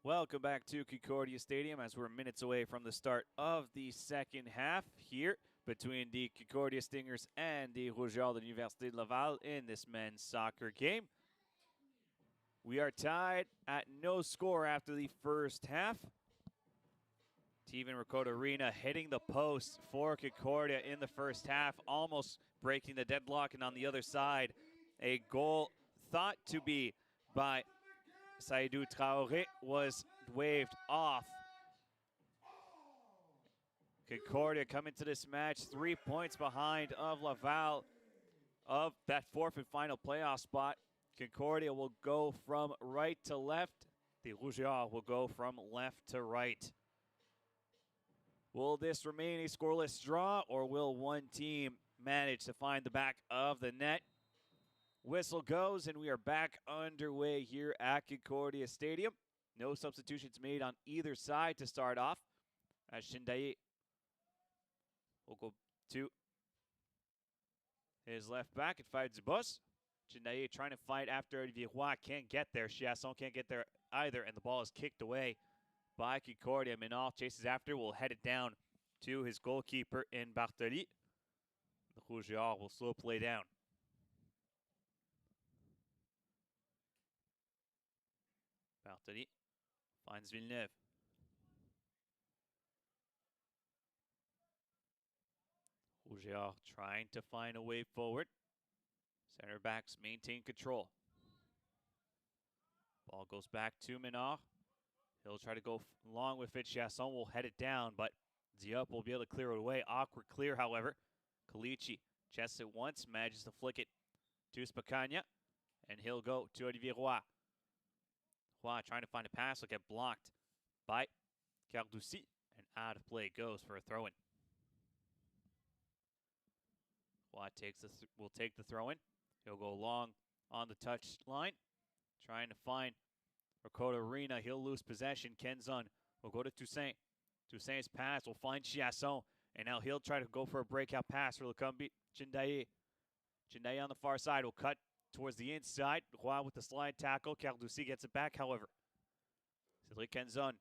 A: Welcome back to Concordia Stadium as we're minutes away from the start of the second half here between the Concordia Stingers and the Rougeards de l'Université de Laval in this men's soccer game. We are tied at no score after the first half. Steven Riccota-Arena hitting the post for Concordia in the first half, almost breaking the deadlock, and on the other side, a goal thought to be by Saïdou Traoré was waved off. Concordia coming to this match 3 points behind of Laval of that fourth and final playoff spot. Concordia will go from right to left. The Rougeards will go from left to right. Will this remain a scoreless draw, or will one team manage to find the back of the net? Whistle goes, and we are back underway here at Concordia Stadium. No substitutions made on either side to start off, as Chindaye will go to his left back and fights Dubos. Chindaye trying to fight after Olivier Roy can't get there. Chiasson can't get there either, and the ball is kicked away by Concordia. Minard chases after, will head it down to his goalkeeper in Bartoli. The Rougeards will slow play down. Bartoli finds Villeneuve. Rougeards trying to find a way forward. Center backs maintain control. Ball goes back to Minard. He'll try to go long with it. Chiasson will head it down, but Diop will be able to clear it away. Awkward clear, however. Calici chests it once, manages to flick it to Spacagna, and he'll go to Olivier Roy. Roy trying to find a pass, will get blocked by Carducci, and out of play goes for a throw-in. Roy will take the throw-in. He'll go long on the touch line, trying to find Riccota-Arena. He'll lose possession. Kenzon will go to Toussaint. Toussaint's pass will find Chiasson, and now he'll try to go for a breakout pass for Lukumbi. Chindaye. Chindaye on the far side will cut towards the inside. Roy with the slide tackle. Carducci gets it back, however. Cedric Kenzon.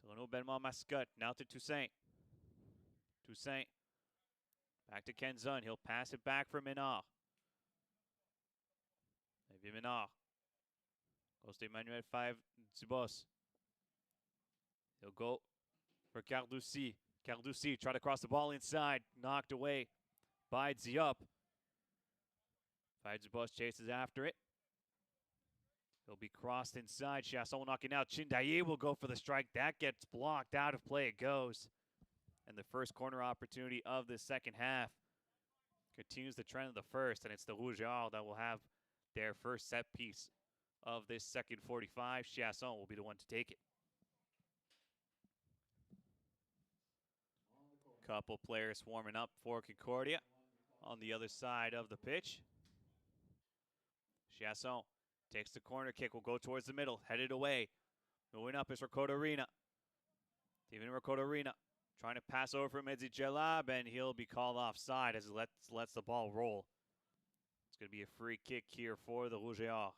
A: To Renaud Belmont-Mascotte. Now to Toussaint. Toussaint. Back to Kenzon. He'll pass it back for Minard. Maybe Minard. Goes to Emmanuel 5 Dubos. He'll go for Carducci. Carducci try to cross the ball inside. Knocked away by Diop. 5 Dubos chases after it. He'll be crossed inside. Chiasson will knock it out. Chindaye will go for the strike. That gets blocked. Out of play it goes. And the first corner opportunity of the second half continues the trend of the first. And it's the Rougeards that will have their first set piece of this second 45. Chiasson will be the one to take it. Couple players warming up for Concordia on the other side of the pitch. Chiasson takes the corner kick, will go towards the middle, headed away. Moving up is Riccota-Arena. Steven Riccota-Arena trying to pass over from Mehdi Jalab, and he'll be called offside as he lets the ball roll. It's going to be a free kick here for the Rougeards.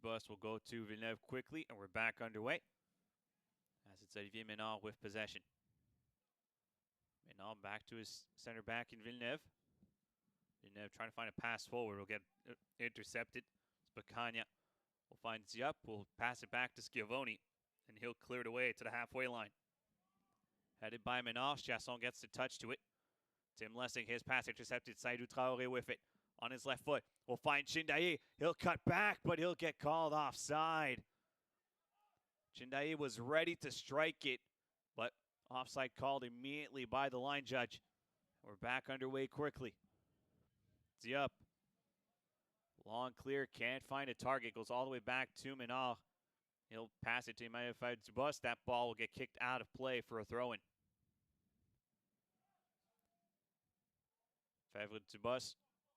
A: Bus will go to Villeneuve quickly, and we're back underway. As it's Olivier Minard with possession. Minard back to his center back in Villeneuve. Villeneuve trying to find a pass forward. Will get intercepted. Spacagna will find Diop. Will pass it back to Schiavone, and he'll clear it away to the halfway line. Headed by Minard. Chiasson gets the touch to it. Tim Lessing, his pass intercepted. Saïdou Traoré with it. On his left foot, we'll find Chindaye. He'll cut back, but he'll get called offside. Chindaye was ready to strike it, but offside called immediately by the line judge. We're back underway quickly. Diop. Long clear, can't find a target. Goes all the way back to Minard. He'll pass it to Emmanuel Dubos. That ball will get kicked out of play for a throw-in. Favre Dubos.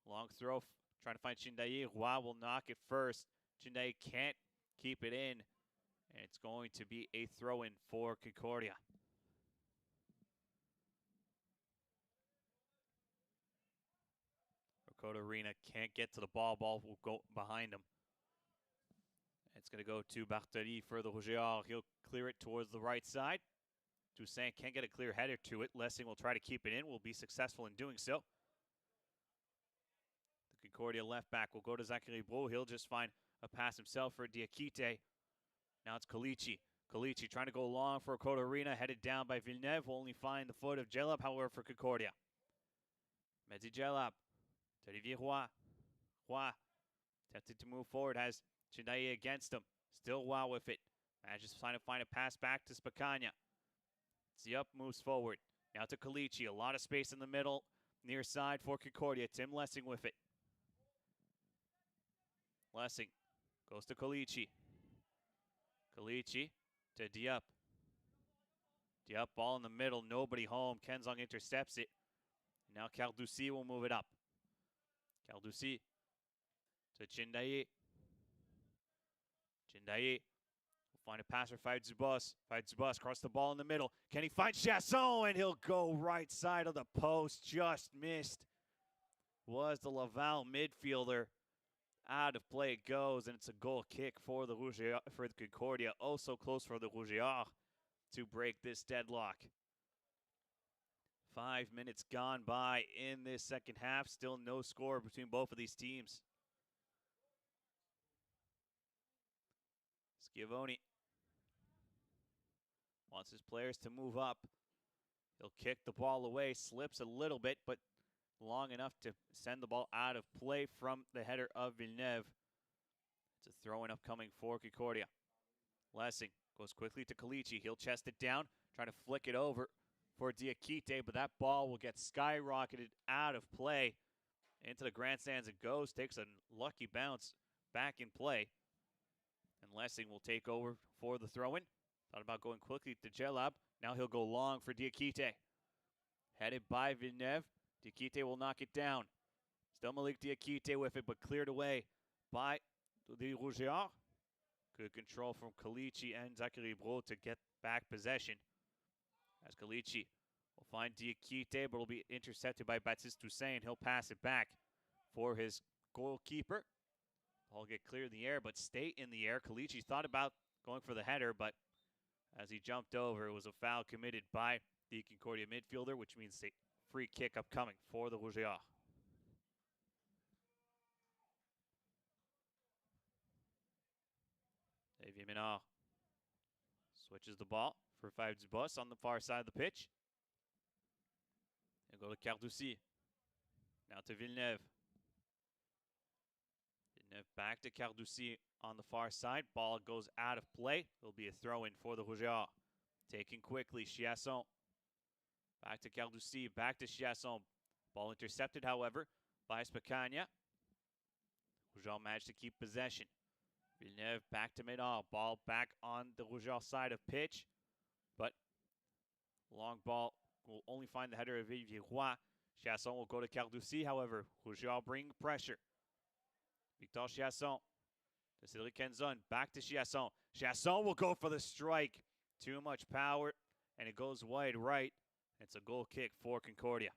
A: Long throw, trying to find Chindaye. Roy will knock it first. Chindaye can't keep it in. And it's going to be a throw-in for Concordia. Concordia can't get to the ball. Ball will go behind him. It's going to go to Bartoli for the Rougeard. He'll clear it towards the right side. Toussaint can't get a clear header to it. Lessing will try to keep it in. Will be successful in doing so. The Concordia left back will go to Zachary Bro. He'll just find a pass himself for Diakite. Now it's Kalichi. Kalichi trying to go long for Concordia. Headed down by Villeneuve. Will only find the foot of Jelab, however, for Concordia. Mehdi Jelab. To Olivier Roy. Roy. Tempted to move forward. Has Chindaye against him. Still Roy with it. Manages to find a pass back to Spacagna. Ziup moves forward. Now to Kalichi. A lot of space in the middle. Near side for Concordia. Tim Lessing with it. Lessing goes to Kalichi. Kalichi to Diup. Diup ball in the middle. Nobody home. Kenzong intercepts it. Now Cardussi will move it up. Cardussi to Chindaye. Chindaye will find a pass for Fayed Zubas. Fayed Zubas across the ball in the middle. Can he find Chasson? And he'll go right side of the post. Just missed. Was the Laval midfielder. Out of play it goes, and it's a goal kick for the Concordia. Also close for the Rougeard to break this deadlock. 5 minutes gone by in this second half. Still no score between both of these teams. Schiavone wants his players to move up. He'll kick the ball away, slips a little bit, but long enough to send the ball out of play from the header of Villeneuve. It's a throw-in upcoming for Concordia. Lessing goes quickly to Kalichi. He'll chest it down, try to flick it over for Diakite, but that ball will get skyrocketed out of play. Into the grandstands it goes, takes a lucky bounce back in play. And Lessing will take over for the throw-in. Thought about going quickly to Jelab. Now he'll go long for Diakite. Headed by Villeneuve. Diakite will knock it down. Still Malik Diakite with it, but cleared away by the Rougeard. Good control from Kalichi and Zachary Bro to get back possession. As Kalichi will find Diakite, but will be intercepted by Baptiste Toussaint. He'll pass it back for his goalkeeper. Ball get clear in the air, but stay in the air. Kalichi thought about going for the header, but as he jumped over, it was a foul committed by the Concordia midfielder, which means the free kick upcoming for the Rougeard. Xavier Menard switches the ball for Fayed Zubas on the far side of the pitch. He'll go to Cardussi. Now to Villeneuve. Villeneuve back to Cardussi on the far side. Ball goes out of play. It'll be a throw-in for the Rougeard. Taken quickly, Chiasson. Back to Cardussi, back to Chiasson. Ball intercepted, however, by Spacagna. Rougeard managed to keep possession. Villeneuve back to Menard. Ball back on the Rougeard side of pitch. But long ball will only find the header of Olivier Roy. Chiasson will go to Cardussi, however. Rougeard bring pressure. Victor Chiasson to Cédric Kenzon. Back to Chiasson. Chiasson will go for the strike. Too much power, and it goes wide right. It's a goal kick for Concordia.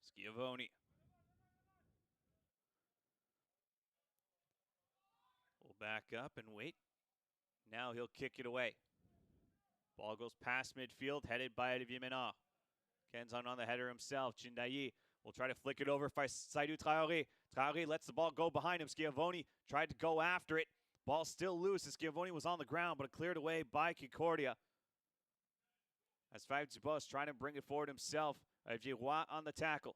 A: Schiavone will back up and wait. Now he'll kick it away. Ball goes past midfield, headed by Olivier Menard. Kenzon on the header himself. Chindaye will try to flick it over for Saïdou Traoré. Traoré lets the ball go behind him. Schiavone tried to go after it. Ball still loose as Schiavone was on the ground, but cleared away by Concordia. As Fayed Zubas trying to bring it forward himself. Olivier Roy on the tackle.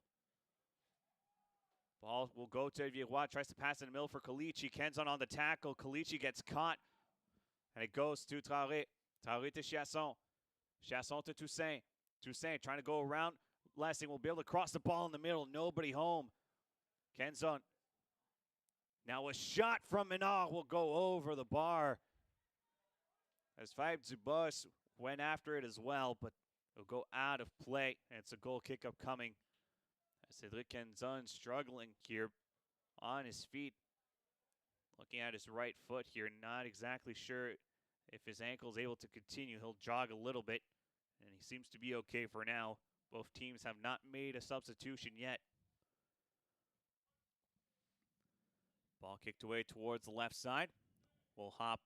A: Ball will go to Olivier Roy. Tries to pass in the middle for Kalichi. Kenzon on the tackle. Kalichi gets caught. And it goes to Traoré. Traoré to Chiasson. Chiasson to Toussaint. Toussaint trying to go around. Lessing will be able to cross the ball in the middle. Nobody home. Kenzon. Now a shot from Menard will go over the bar. As Fayed Zubas went after it as well, but it'll go out of play. And it's a goal kick upcoming. Cédric Kenzon struggling here on his feet. Looking at his right foot here. Not exactly sure if his ankle is able to continue. He'll jog a little bit. And he seems to be okay for now. Both teams have not made a substitution yet. Ball kicked away towards the left side. We'll hop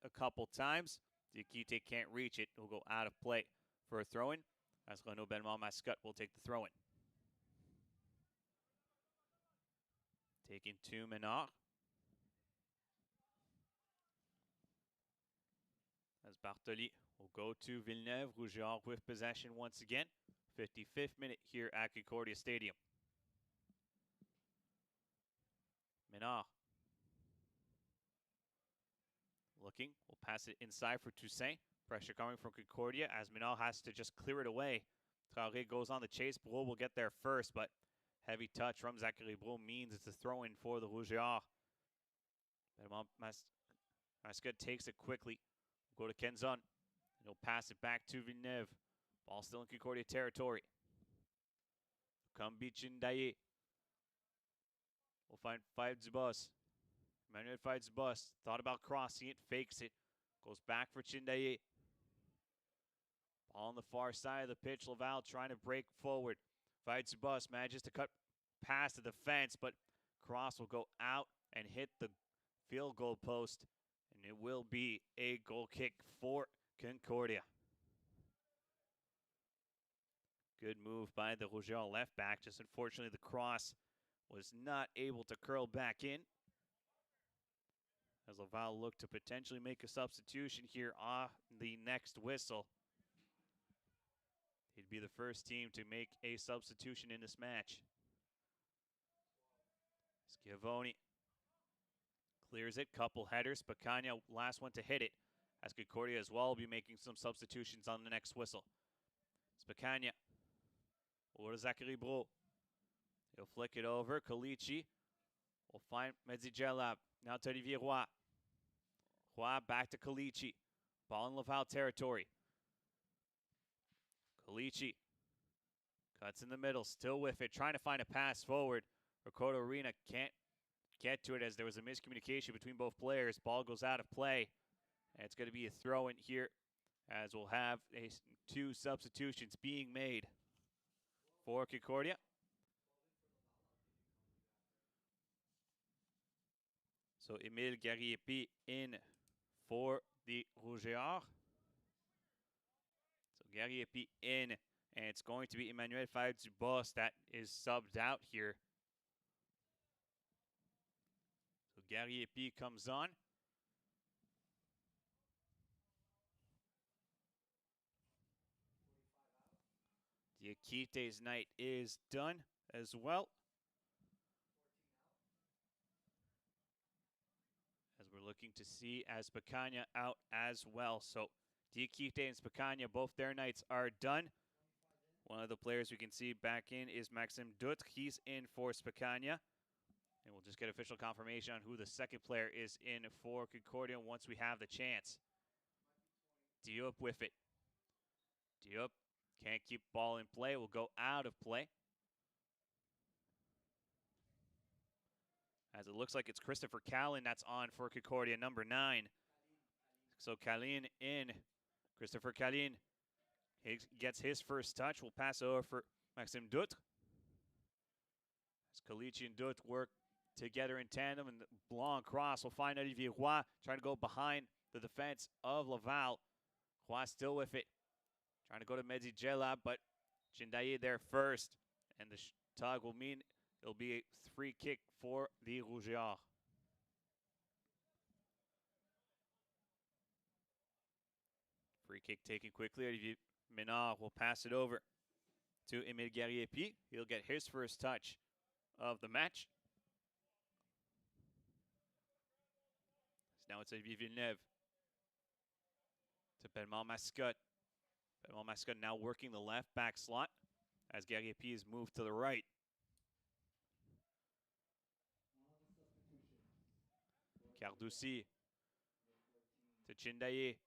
A: a couple times. Diakite can't reach it. He'll go out of play for a throw-in. As Renaud MSocc will take the throw-in. Taking to Menard. As Bartoli will go to Villeneuve. Rougeard with possession once again. 55th minute here at Concordia Stadium. Menard. Looking, we'll pass it inside for Toussaint. Pressure coming from Concordia as Menard has to just clear it away. Traoré goes on the chase. Bro will get there first, but heavy touch from Zachary Bro means it's a throw-in for the Rougeards. Mascot takes it quickly. Go to Kenzon. He'll pass it back to Villeneuve. Ball still in Concordia territory. Kambi Chindaye. We'll find Five Dubos. Emmanuel Five Dubos. Thought about crossing it. Fakes it. Goes back for Chindaye. Ball on the far side of the pitch. Laval trying to break forward. Five Dubos manages to cut past the defense, but cross will go out and hit the field goal post. And it will be a goal kick for Concordia. Good move by the Rougeard left back. Just unfortunately, the cross was not able to curl back in. As Laval looked to potentially make a substitution here on the next whistle. He'd be the first team to make a substitution in this match. Schiavone clears it. Couple headers. Spacagna, last one to hit it. As Concordia as well will be making some substitutions on the next whistle. Spacagna. Over to Zachary Bro. He'll flick it over. Calici will find Mehdi Djellab. Now to Olivier Roy. Roy back to Calici. Ball in Laval territory. Calici cuts in the middle. Still with it. Trying to find a pass forward. Ricardo Arena can't get to it as there was a miscommunication between both players. Ball goes out of play. And it's going to be a throw-in here as we'll have two substitutions being made for Concordia. So Emile Gariepi in for the Rougeards. So Gariepi in, and it's going to be Emmanuel Five Dubos that is subbed out here. So Gariepi comes on. Diakite's night is done as well. As we're looking to see as Spacagna out as well. So Diakite and Spacagna, both their nights are done. One of the players we can see back in is Maxime Dutre. He's in for Spacagna. And we'll just get official confirmation on who the second player is in for Concordia once we have the chance. Diop with it. Diop can't keep ball in play. Will go out of play. As it looks like it's Christopher Callan that's on for Concordia, number 9. So Callan in. Christopher Callan gets his first touch. We'll pass over for Maxime Dutre. As Calici and Dutre work together in tandem, and the long cross will find Olivier Roy trying to go behind the defense of Laval. Roy still with it. Trying to go to Mehdi Djellab, but Chindaye there first. And the tug will mean it'll be a free kick for the Rougeards. Free kick taken quickly. Olivier Menard will pass it over to Emile Gariepi. He'll get his first touch of the match. So now it's Olivier Villeneuve to MSocc. MSocc now working the left back slot as Gariepi is moved to the right. Cardussi to Chindaye.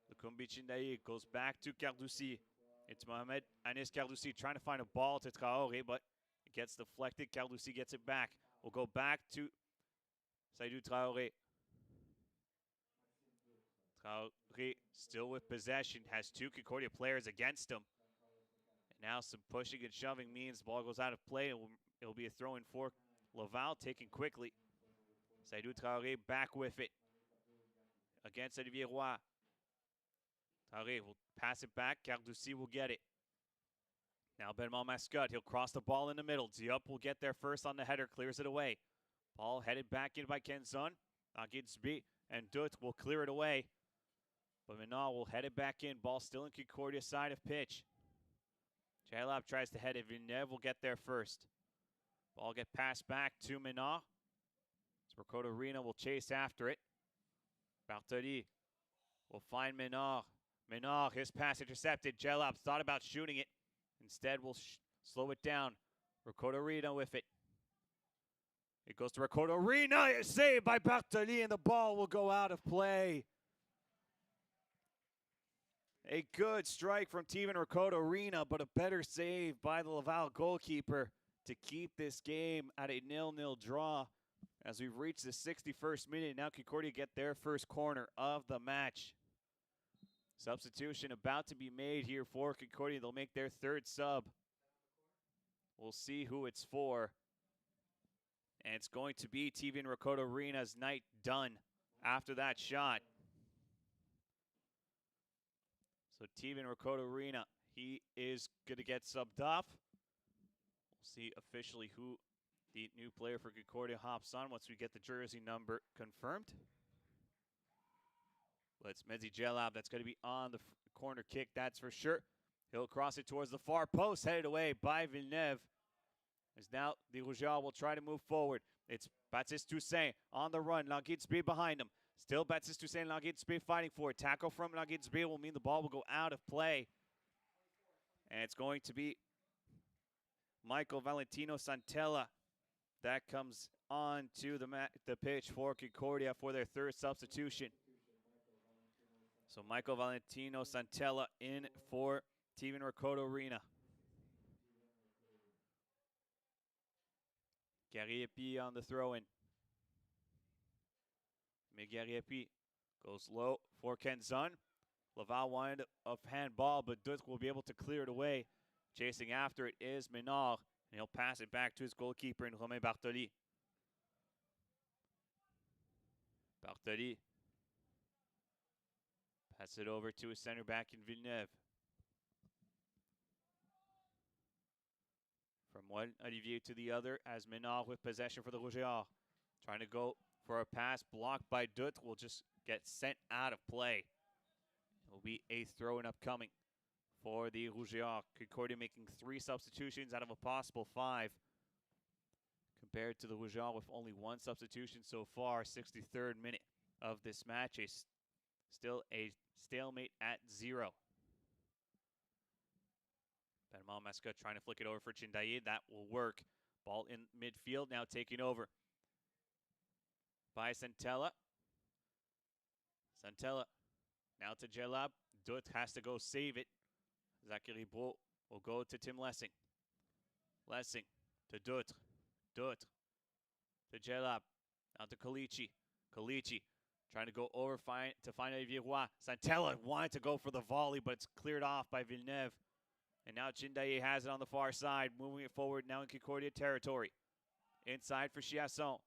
A: Lukumbi Chindaye goes back to Cardussi. It's Mohamed Anis Cardussi trying to find a ball to Traoré, but it gets deflected. Cardussi gets it back. We'll go back to Seydou Traoré. Traoré still with possession, has two Concordia players against him. And now some pushing and shoving means the ball goes out of play. It'll be a throw in for Laval, taken quickly. Seydou Traoré back with it against Olivier Roy. Traoré will pass it back. Cardoucy will get it. Now MSocc, he'll cross the ball in the middle. Diop will get there first on the header, clears it away. Ball headed back in by Kenzon. Nagitsby and Dut will clear it away. But Menard will head it back in. Ball still in Concordia side of pitch. Jalab tries to head it. Villeneuve will get there first. Ball get passed back to Menard. Ricardo Rena will chase after it. Bartoli will find Menard. Menard, his pass intercepted. Jalab thought about shooting it. Instead, will slow it down. Ricardo Rena with it. It goes to Ricardo Rena. It's saved by Bartoli, and the ball will go out of play. A good strike from Steven Ricardo Rena, but a better save by the Laval goalkeeper to keep this game at a 0-0 draw. As we've reached the 61st minute, now Concordia get their first corner of the match. Substitution about to be made here for Concordia. They'll make their third sub. We'll see who it's for. And it's going to be Steven Ricardo Rena's night done after that shot. So Steven Ricardo Rena, he is going to get subbed off. We'll see officially who the new player for Concordia hops on once we get the jersey number confirmed. But it's Medzi Jalab that's going to be on the corner kick, that's for sure. He'll cross it towards the far post, headed away by Villeneuve. As now the Rougeards will try to move forward. It's Baptiste Toussaint on the run. Languide behind him. Still Baptiste Toussaint, Languide fighting for it. Tackle from Languide will mean the ball will go out of play. And it's going to be Michael Valentino Santella that comes on to the pitch for Concordia for their third substitution. So Michael Valentino Santella in for Steven Ricardo Rena. Gariepi on the throw-in. Gariepi goes low for Kenzon. Laval wanted a handball, but Dutz will be able to clear it away. Chasing after it is Menard, and he'll pass it back to his goalkeeper in Romain Bartoli. Bartoli. Pass it over to his center back in Villeneuve. From one Olivier to the other as Menard with possession for the Rougeards. Trying to go for a pass blocked by Dut will just get sent out of play. It will be a throw-in upcoming for the Rougeards. Concordia making 3 substitutions out of a possible 5. Compared to the Rougeards with only 1 substitution so far. 63rd minute of this match. Still a stalemate at 0. MSocc trying to flick it over for Chindaye. That will work. Ball in midfield now taking over by Santella. Santella now to Jalab. Dut has to go save it. Zachary Bro will go to Tim Lessing. Lessing to Dut. Dut to Jalab. Now to Kalichi. Kalichi trying to go over to find Olivier Roy. Santella wanted to go for the volley, but it's cleared off by Villeneuve. And now Chindaye has it on the far side, moving it forward now in Concordia territory. Inside for Chiasson.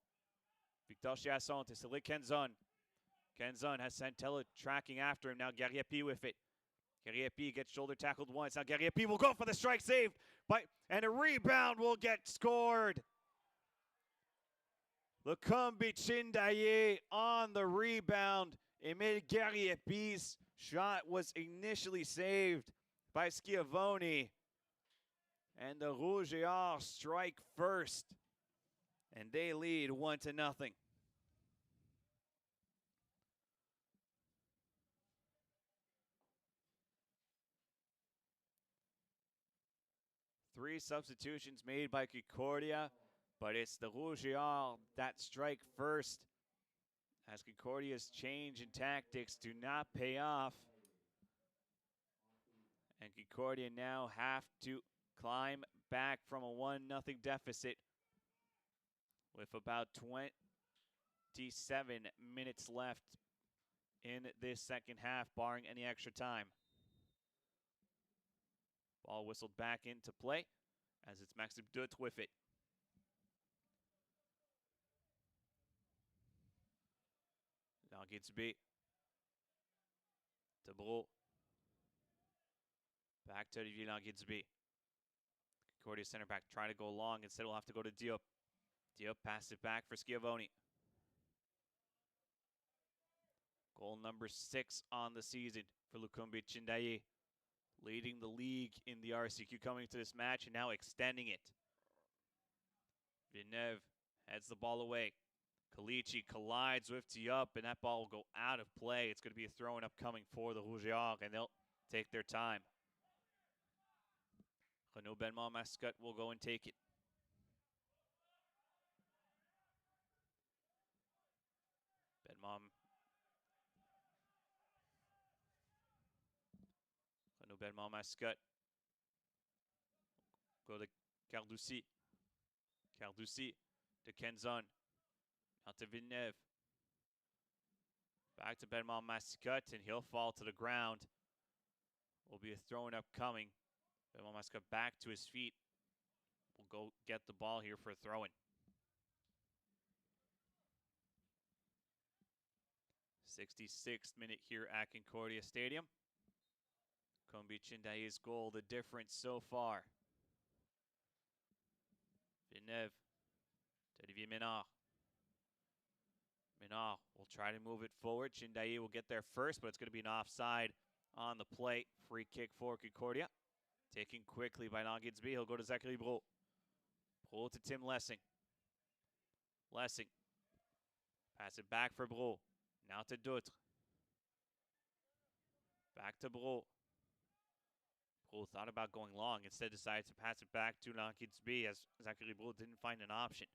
A: Victor Chiasson to Céline Kenzon. Kenzon has Santella tracking after him. Now Gariepi with it. Gariepi gets shoulder tackled once. Now Gariepi will go for the strike saved. And a rebound will get scored. Lukumbi Chindaye on the rebound. Emile Gariepi's shot was initially saved by Schiavone. And the Rougeards strike first. And they lead 1-0. 3 substitutions made by Concordia, but it's the Rougeards that strike first. As Concordia's change in tactics do not pay off. And Concordia now have to climb back from a 1-0 deficit with about 27 minutes left in this second half, barring any extra time. Ball whistled back into play as it's Maxime Dutte with it. Languet du B. De Bro. Back to Olivier Languet du B. Concordia center back trying to go long. Instead, we'll have to go to Diop. Diop passes it back for Schiavone. Goal number 6 on the season for Lukumbi Chindaye. Leading the league in the RCQ coming to this match and now extending it. Villeneuve heads the ball away. Kalichi collides with Diop, and that ball will go out of play. It's going to be a throw-in upcoming for the Rouge et Or, and they'll take their time. Renaud Belmont Mascotte will go and take it. Renaud Belmont Mascotte. Go to Cardoucy. Cardoucy to Kenzon. Out to Villeneuve. Back to Belmont Mascotte, and he'll fall to the ground. Will be a throw-in upcoming. Belmont Mascotte back to his feet. We'll go get the ball here for a throw-in. 66th minute here at Concordia Stadium. Lukumbi Chindaye's goal, the difference so far. Villeneuve to Olivier Ménard. Ménard will try to move it forward. Chindaye will get there first, but it's going to be an offside on the play. Free kick for Concordia. Taken quickly by Languet du B. He'll go to Zachary Bro. Bro to Tim Lessing. Lessing. Pass it back for Bro. Now to Dutre. Back to Bro. Bro thought about going long. Instead decided to pass it back to Languet du B as Zachary Bro didn't find an option.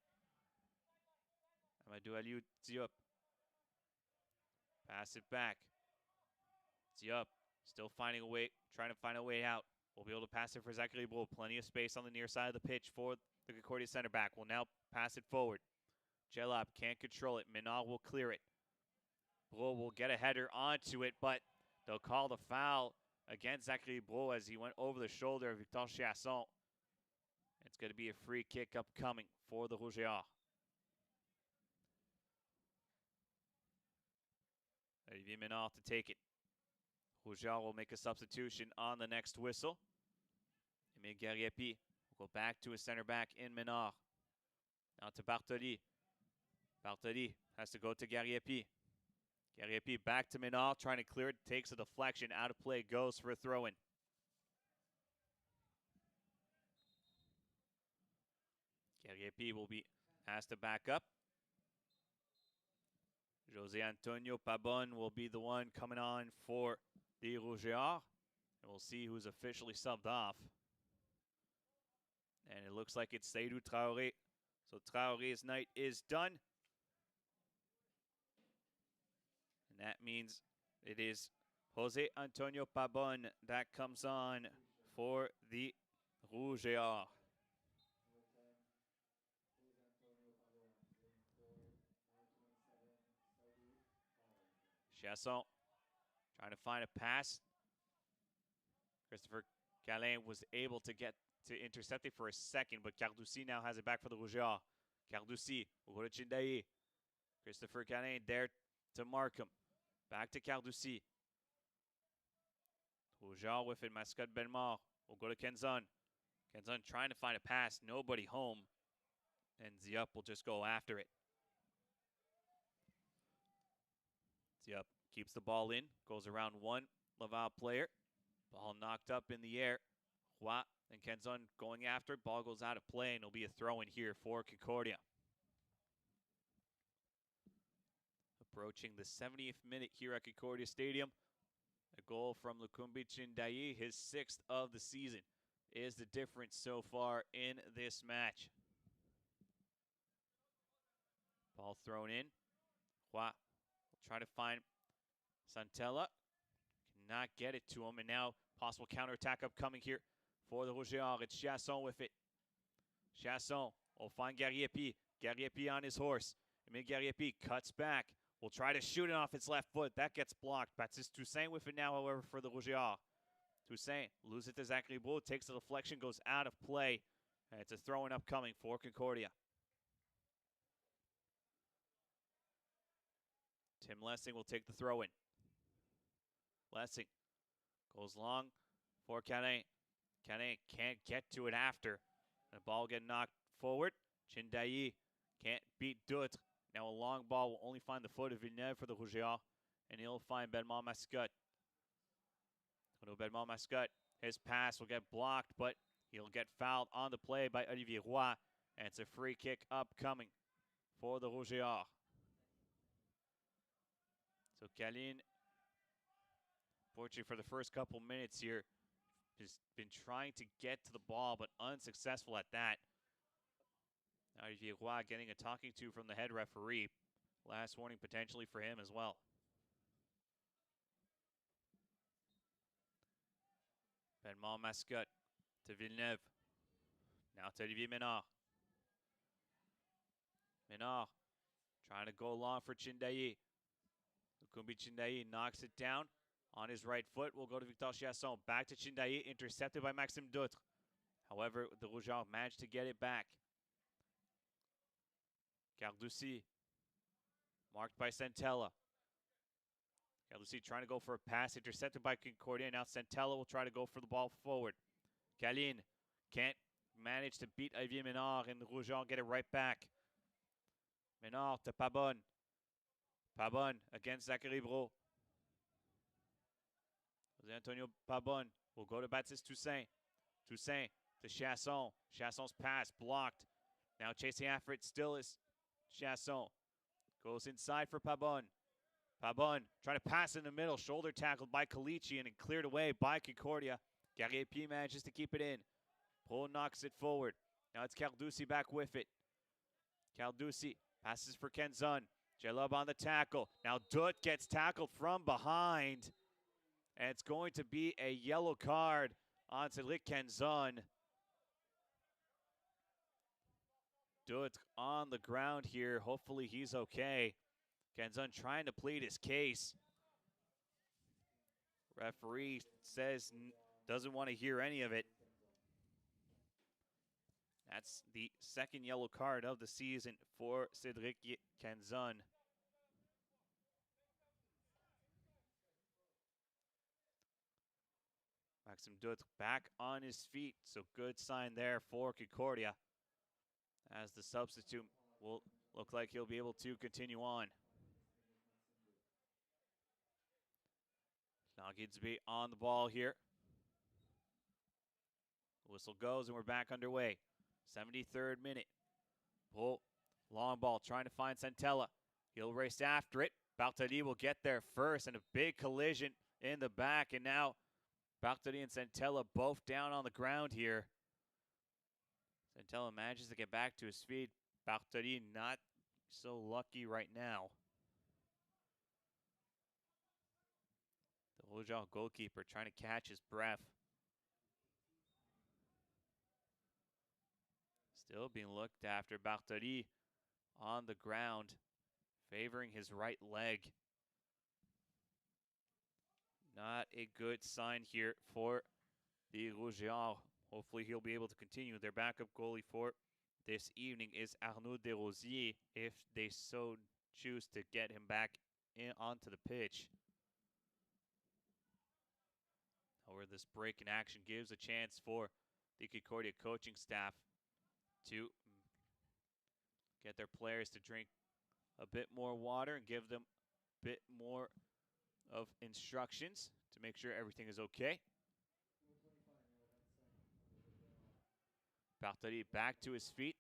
A: Amadou Aliou Diop. Pass it back. Diop still finding a way, trying to find a way out. We'll be able to pass it for Zachary Bro. Plenty of space on the near side of the pitch for the Concordia center back. Will now pass it forward. Jelab can't control it. Menard will clear it. Bro will get a header onto it, but they'll call the foul against Zachary Bro as he went over the shoulder of Victor Chasson. It's going to be a free kick upcoming for the Rouge et Or. Olivier Menard to take it. Rouge et Or will make a substitution on the next whistle. Emile Gariepi will go back to his center back in Menard. Now to Bartoli. Bartoli has to go to Gariepi. Gariepi back to Menard, trying to clear it. Takes a deflection, out of play, goes for a throw-in. Gariepi will be asked to back up. José Antonio Pabon will be the one coming on for the Rouge et Or. And we'll see who's officially subbed off. And it looks like it's Seydou Traoré. So Traoré's night is done. And that means it is José Antonio Pabon that comes on for the Rouge et Or. Chasson trying to find a pass. Christopher Calin was able to get to intercept it for a second, but Cardoucy now has it back for the Rouge et Or. Cardoucy will go to Chindaye. Christopher Calin there to mark him. Back to Cardoucy. Rouge et Or with it. Mascotte Belmont will go to Kenzon. Kenzon trying to find a pass. Nobody home. And Diop will just go after it. Diop keeps the ball in. Goes around one Laval player. Ball knocked up in the air. Roy and Kenzon going after it. Ball goes out of play, and it'll be a throw-in here for Concordia. Approaching the 70th minute here at Concordia Stadium. A goal from Lukumbi Chindaye, his 6th of the season, is the difference so far in this match. Ball thrown in. Roy will try to find Santella. Cannot get it to him, and now possible counterattack upcoming here for the Rouge et Or. It's Chasson with it. Chasson will find Gariepi. Gariepi on his horse. Emile Gariepi cuts back. will try to shoot it off its left foot. That gets blocked. Baptiste Toussaint with it now, however, for the Rougeards. Toussaint loses it to Zachary Beau, takes the deflection, goes out of play. And it's a throw-in upcoming for Concordia. Tim Lessing will take the throw-in. Lessing goes long for Canet. Canet can't get to it after. The ball getting knocked forward. Chindayi can't beat Dutre. Now a long ball will only find the foot of Villeneuve for the Rougeards, and he'll find Belmont Mascotte. Belmont Mascotte, his pass will get blocked, but he'll get fouled on the play by Olivier Roy, and it's a free kick upcoming for the Rougeards. So Kaline, fortunately for the first couple minutes here, has been trying to get to the ball, but unsuccessful at that. Olivier Roy getting a talking to from the head referee. Last warning potentially for him as well. Belmont Mascotte to Villeneuve. Now to Olivier Ménard. Ménard trying to go long for Chindayi. Lukumbi Chindayi knocks it down on his right foot. We'll go to Victor Chiasson. Back to Chindayi, intercepted by Maxime Dutre. However, the Rougeards managed to get it back. Carducci, marked by Santella. Carducci trying to go for a pass, intercepted by Concordia. Now Santella will try to go for the ball forward. Kaline can't manage to beat Olivier Ménard, and the Rougeards get it right back. Ménard to Pabonne. Pabonne against Zachary Beau. José Antonio Pabonne will go to Baptiste Toussaint. Toussaint to Chiasson. Chiasson's pass blocked. Now chasing after it still is Chiasson. Goes inside for Pabonne. Pabonne trying to pass in the middle. Shoulder tackled by Calici and cleared away by Concordia. Gariepi manages to keep it in. Paul knocks it forward. Now it's Carducci back with it. Carducci passes for Kenzon. Jalub on the tackle. Now Dutte gets tackled from behind. And it's going to be a yellow card on Cedric Kenzon. Dutte on the ground here. Hopefully he's okay. Kenzon trying to plead his case. Referee says doesn't want to hear any of it. That's the second yellow card of the season for Cedric Kenzon. Maxime Dutre back on his feet, so good sign there for Concordia, as the substitute will look like he'll be able to continue on. Nagidsby on the ball here. Whistle goes and we're back underway. 73rd minute. Pull, long ball, trying to find Santella. He'll race after it. Bartoli will get there first, and a big collision in the back, and now Bartoli and Santella both down on the ground here. Santella manages to get back to his feet. Bartoli not so lucky right now. The Rougeards goalkeeper trying to catch his breath. Still being looked after. Bartoli on the ground, favoring his right leg. Not a good sign here for the Rougeards. Hopefully he'll be able to continue. Their backup goalie for this evening is Arnaud Desrosiers, if they so choose to get him back onto the pitch. However, this break in action gives a chance for the Concordia coaching staff to get their players to drink a bit more water and give them a bit more of instructions to make sure everything is okay. Bartoli back to his feet.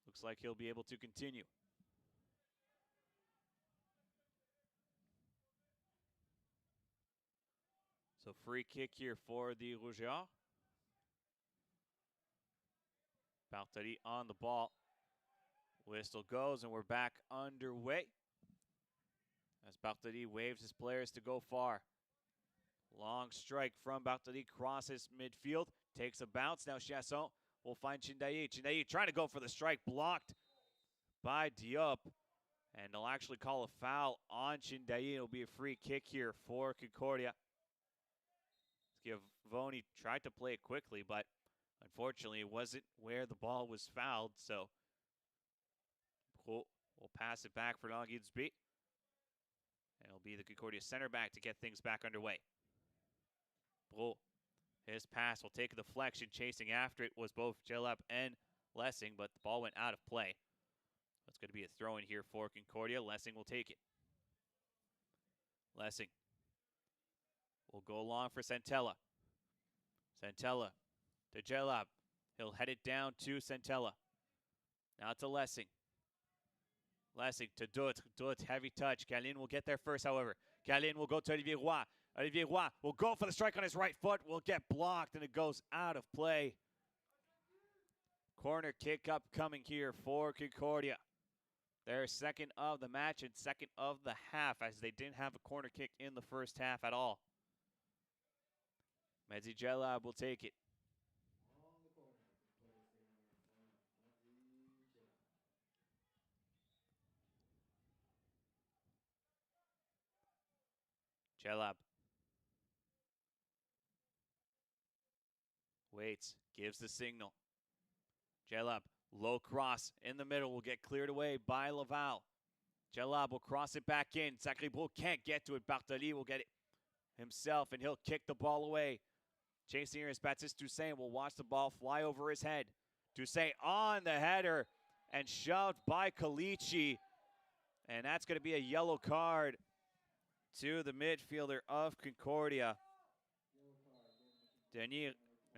A: Looks like he'll be able to continue. So free kick here for the Rougeards. Bartoli on the ball. Whistle goes and we're back underway, as Bartoli waves his players to go far. Long strike from Bartoli, crosses midfield, takes a bounce. Now Chiasson will find Chindayi. Chindayi trying to go for the strike, blocked by Diop. And they'll actually call a foul on Chindayi. It'll be a free kick here for Concordia. Schiavone tried to play it quickly, but unfortunately it wasn't where the ball was fouled. So we'll pass it back for Languille-Dubé. And it'll be the Concordia center back to get things back underway. Bro, his pass will take a deflection. Chasing after it was both Jalab and Lessing, but the ball went out of play. It's going to be a throw in here for Concordia. Lessing will take it. Lessing will go long for Santella. Santella to Jalab. He'll head it down to Santella. Now to Lessing. Lessing to Dut. Dut, heavy touch. Kalin will get there first, however. Kalin will go to Olivier Roy. Olivier Roy will go for the strike on his right foot. Will get blocked, and it goes out of play. Corner kick upcoming here for Concordia. Their second of the match and second of the half, as they didn't have a corner kick in the first half at all. Mehdi Jalab will take it. Jalab waits, gives the signal. Jalab, low cross in the middle, will get cleared away by Laval. Jalab will cross it back in. Sacré-Brou can't get to it. Bartoli will get it himself, and he'll kick the ball away. Chasing here is Baptiste Toussaint. Will watch the ball fly over his head. Toussaint on the header and shoved by Calici. And that's going to be a yellow card to the midfielder of Concordia. Denis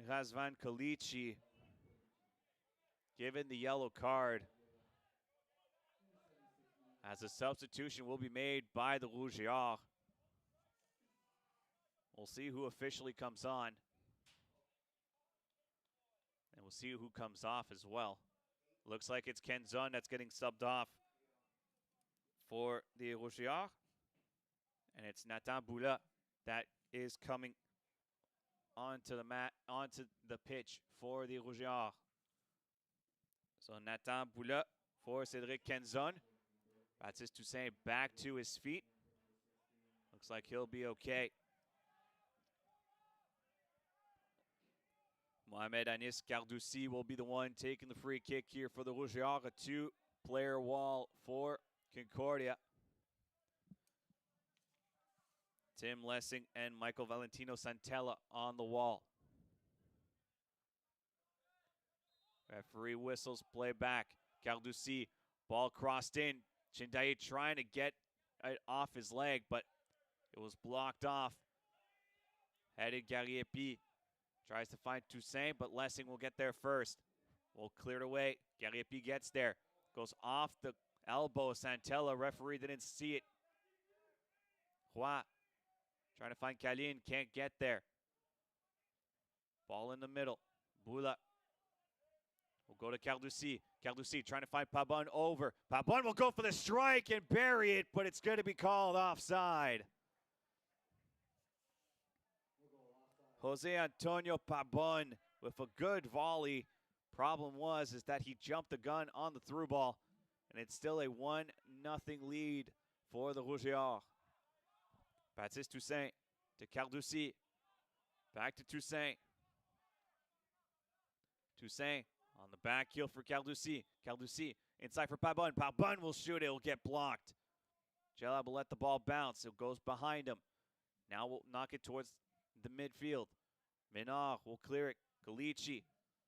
A: Razvan Calici given the yellow card, as a substitution will be made by the Rougeards. We'll see who officially comes on. And we'll see who comes off as well. Looks like it's Kenzon that's getting subbed off for the Rougeards. And it's Nathan Boula that is coming onto the pitch for the Rougeards. So Nathan Boula for Cédric Kenzon. Baptiste Toussaint back to his feet. Looks like he'll be okay. Mohamed Anis Cardoussi will be the one taking the free kick here for the Rougeards. A two-player wall for Concordia. Tim Lessing and Michael Valentino Santella on the wall. Referee whistles, play back. Cardoussi, ball crossed in. Chindayi trying to get it off his leg, but it was blocked off. Headed Gariepi. Tries to find Toussaint, but Lessing will get there first. Will clear it away. Gariepi gets there. Goes off the elbow. Santella, referee didn't see it. Roy trying to find Kalin, can't get there. Ball in the middle. Boula will go to Cardoussi. Cardoussi trying to find Pabon over. Pabon will go for the strike and bury it, but it's going to be called offside. Jose Antonio Pabon with a good volley. Problem is that he jumped the gun on the through ball, and it's still a 1-0 lead for the Rougeards. Baptiste Toussaint to Cardoussi. Back to Toussaint. Toussaint on the back heel for Cardoussi. Cardoussi inside for Pabon. Pabon will shoot it. It'll get blocked. Jalab will let the ball bounce. It goes behind him. Now we'll knock it towards the midfield. Menard will clear it. Calici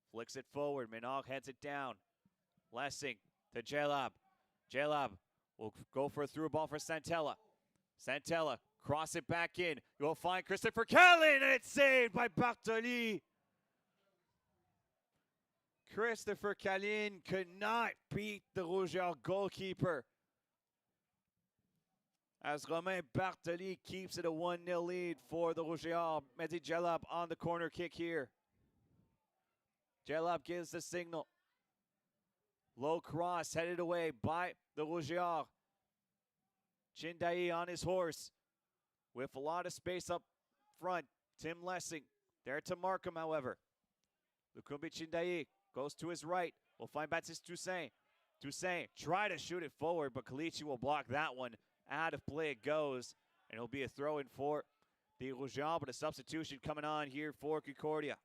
A: flicks it forward. Menard heads it down. Lessing to Jalab. Jalab will go for a through ball for Santella. Santella cross it back in. You will find Christopher Kalin, and it's saved by Bartoli. Christopher Kalin could not beat the Rougeards goalkeeper, as Romain Bartoli keeps it a 1-0 lead for the Rougeards. Mehdi Jalab on the corner kick here. Jalab gives the signal. Low cross headed away by the Rougeards. Chindayi on his horse with a lot of space up front. Tim Lessing there to mark him, however. Lukumbi Chindayi goes to his right. We'll find Baptiste Toussaint.
B: Toussaint try to shoot it forward, but Kalichi will block that one. Out of play it goes, and it'll be a throw-in for the Rougeons, but a substitution coming on here for Concordia.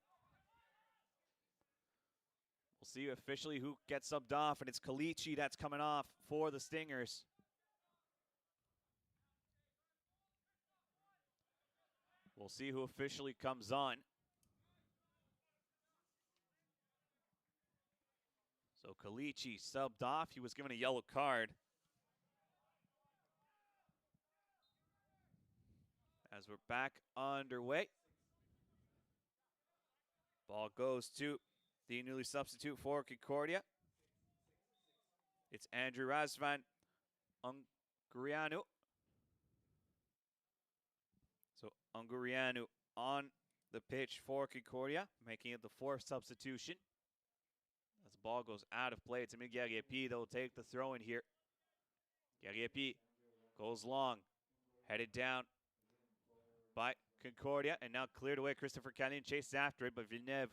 B: We'll see officially who gets subbed off, and it's Kalichi that's coming off for the Stingers. We'll see who officially comes on. So Kalichi subbed off. He was given a yellow card. As we're back underway. Ball goes to the newly substitute for Concordia. It's Andrew Razvan Ungurianu. So Ungurianu on the pitch for Concordia, making it the fourth substitution. As the ball goes out of play, it's Emile Gariepi that will take the throw in here. Gariepi goes long, headed down by Concordia, and now cleared away. Christopher Callion chases after it, but Villeneuve,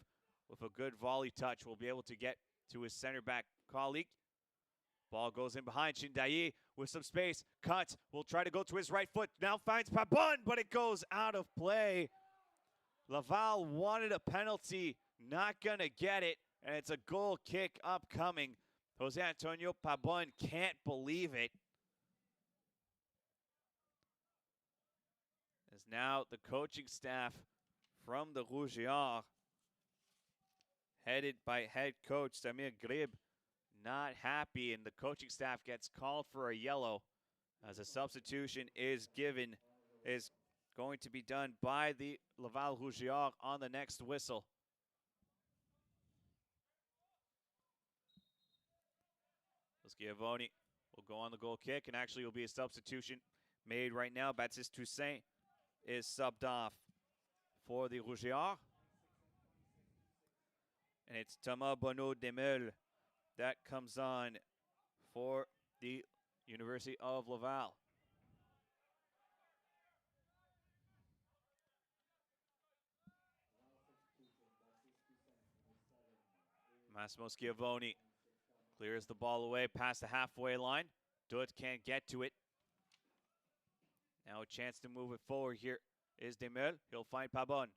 B: with a good volley touch, will be able to get to his center back colleague. Ball goes in behind Chindaye with some space. Cuts, will try to go to his right foot. Now finds Pabon, but it goes out of play. Laval wanted a penalty, not gonna get it, and it's a goal kick upcoming. Jose Antonio Pabon can't believe it. As now the coaching staff from the Rougeons, headed by head coach Samir Grib, not happy, and the coaching staff gets called for a yellow as a substitution is going to be done by the Laval Rougeons on the next whistle. Schiavone will go on the goal kick, and actually will be a substitution made right now. Baptiste Toussaint is subbed off for the Rougeons. And it's Thomas Bonneau Demeul that comes on for the University of Laval. Massimo Schiavone clears the ball away past the halfway line. Dutt can't get to it. Now a chance to move it forward here is Demeul. He'll find Pabon.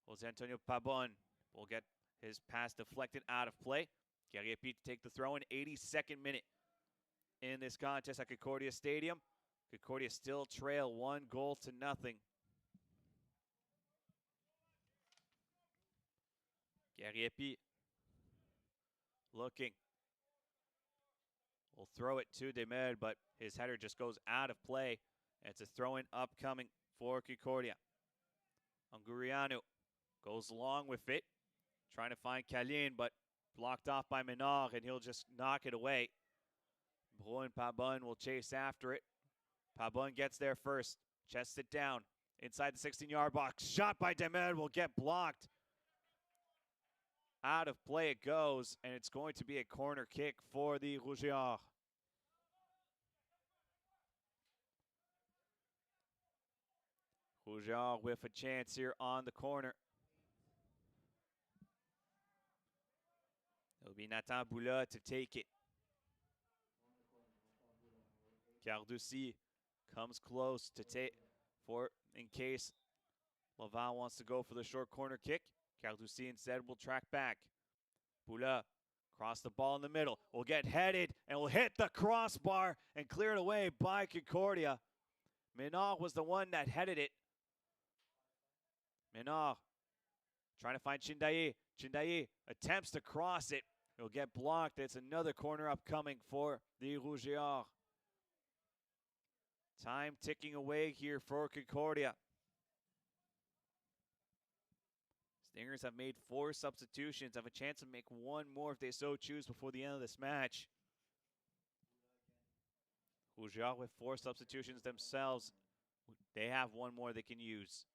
B: Jose Antonio Pabon will get his pass deflected out of play. Gariepi to take the throw in. 82nd minute in this contest at Concordia Stadium. Concordia still trail 1-0. Gariepi looking. Will throw it to Demeul, but his header just goes out of play. It's a throw-in upcoming for Concordia. Ungurianu goes along with it, trying to find Callion, but blocked off by Menard, and he'll just knock it away. Bruin Pabon will chase after it. Pabon gets there first, chests it down inside the 16-yard box. Shot by Demeul will get blocked. Out of play it goes, and it's going to be a corner kick for the Rougeons. Rougeons with a chance here on the corner. It'll be Nathan Boula to take it. Carducci comes close to take for in case Laval wants to go for the short corner kick. Carducci instead will track back. Boula cross the ball in the middle. Will get headed and will hit the crossbar and cleared away by Concordia. Menard was the one that headed it. Menard trying to find Chindaye. Chindaye attempts to cross it. It'll get blocked. It's another corner upcoming for the Rougeons. Time ticking away here for Concordia. Stingers have made 4 substitutions, have a chance to make 1 more if they so choose before the end of this match. Rougeons with 4 substitutions themselves. They have 1 more they can use.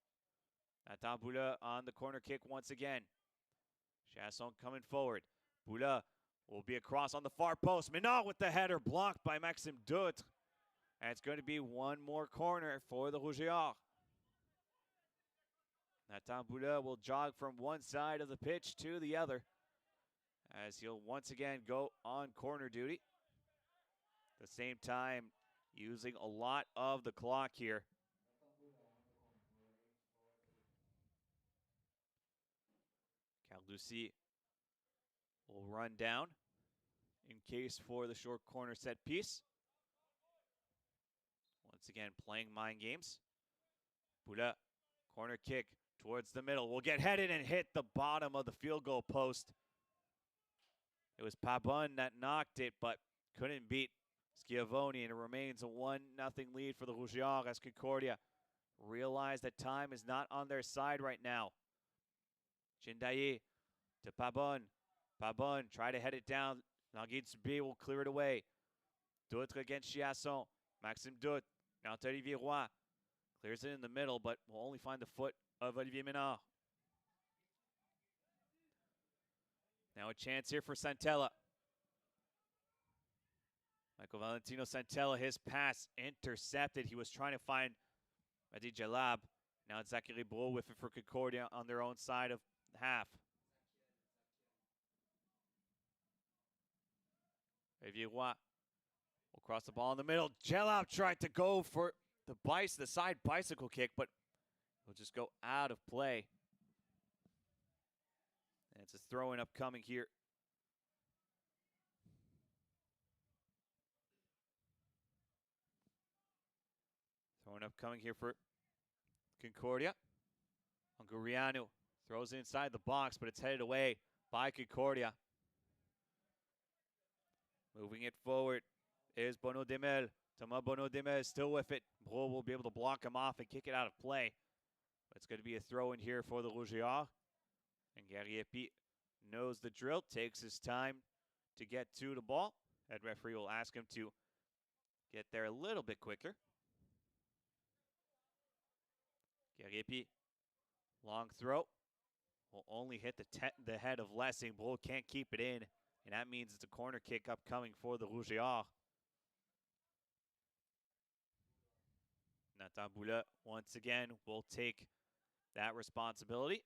B: Nathan Boula on the corner kick once again. Chasson coming forward. Boula will be across on the far post. Menard with the header blocked by Maxime Dutt. And it's going to be 1 more corner for the Rougeons. Nathan Boula will jog from one side of the pitch to the other as he'll once again go on corner duty. At the same time, using a lot of the clock here. Carlucci will run down in case for the short corner set piece. Once again, playing mind games. Bula, corner kick towards the middle. Will get headed and hit the bottom of the field goal post. It was Pabon that knocked it, but couldn't beat Schiavone, and it remains a 1-0 lead for the Rougeards as Concordia realize that time is not on their side right now. Chindaye to Pabon. Pabon try to head it down. Tanguy Dubé will clear it away. Doutre against Chiasson. Maxime Doutre. Now to Olivier Roy. Clears it in the middle, but will only find the foot of Olivier Ménard. Now a chance here for Santella. Michael Valentino Santella, his pass intercepted. He was trying to find Mehdi Jalab. Now it's Zachary Bro with it for Concordia on their own side of half. Olivier Roy will cross the ball in the middle. Jalab tried to go for the side bicycle kick, but he'll just go out of play. And it's a throw-in upcoming here. Throwing upcoming here for Concordia. Ungurianu throws it inside the box, but it's headed away by Concordia. Moving it forward is Bono Demel. Thomas Bono Demel still with it. Bro will be able to block him off and kick it out of play. But it's going to be a throw in here for the Rougeards. And Gariepi knows the drill, takes his time to get to the ball. Head referee will ask him to get there a little bit quicker. Gariepi, long throw, will only hit the head of Lessing. Bro can't keep it in, and that means it's a corner kick upcoming for the Rougeards. Nathan Boula, once again, will take that responsibility.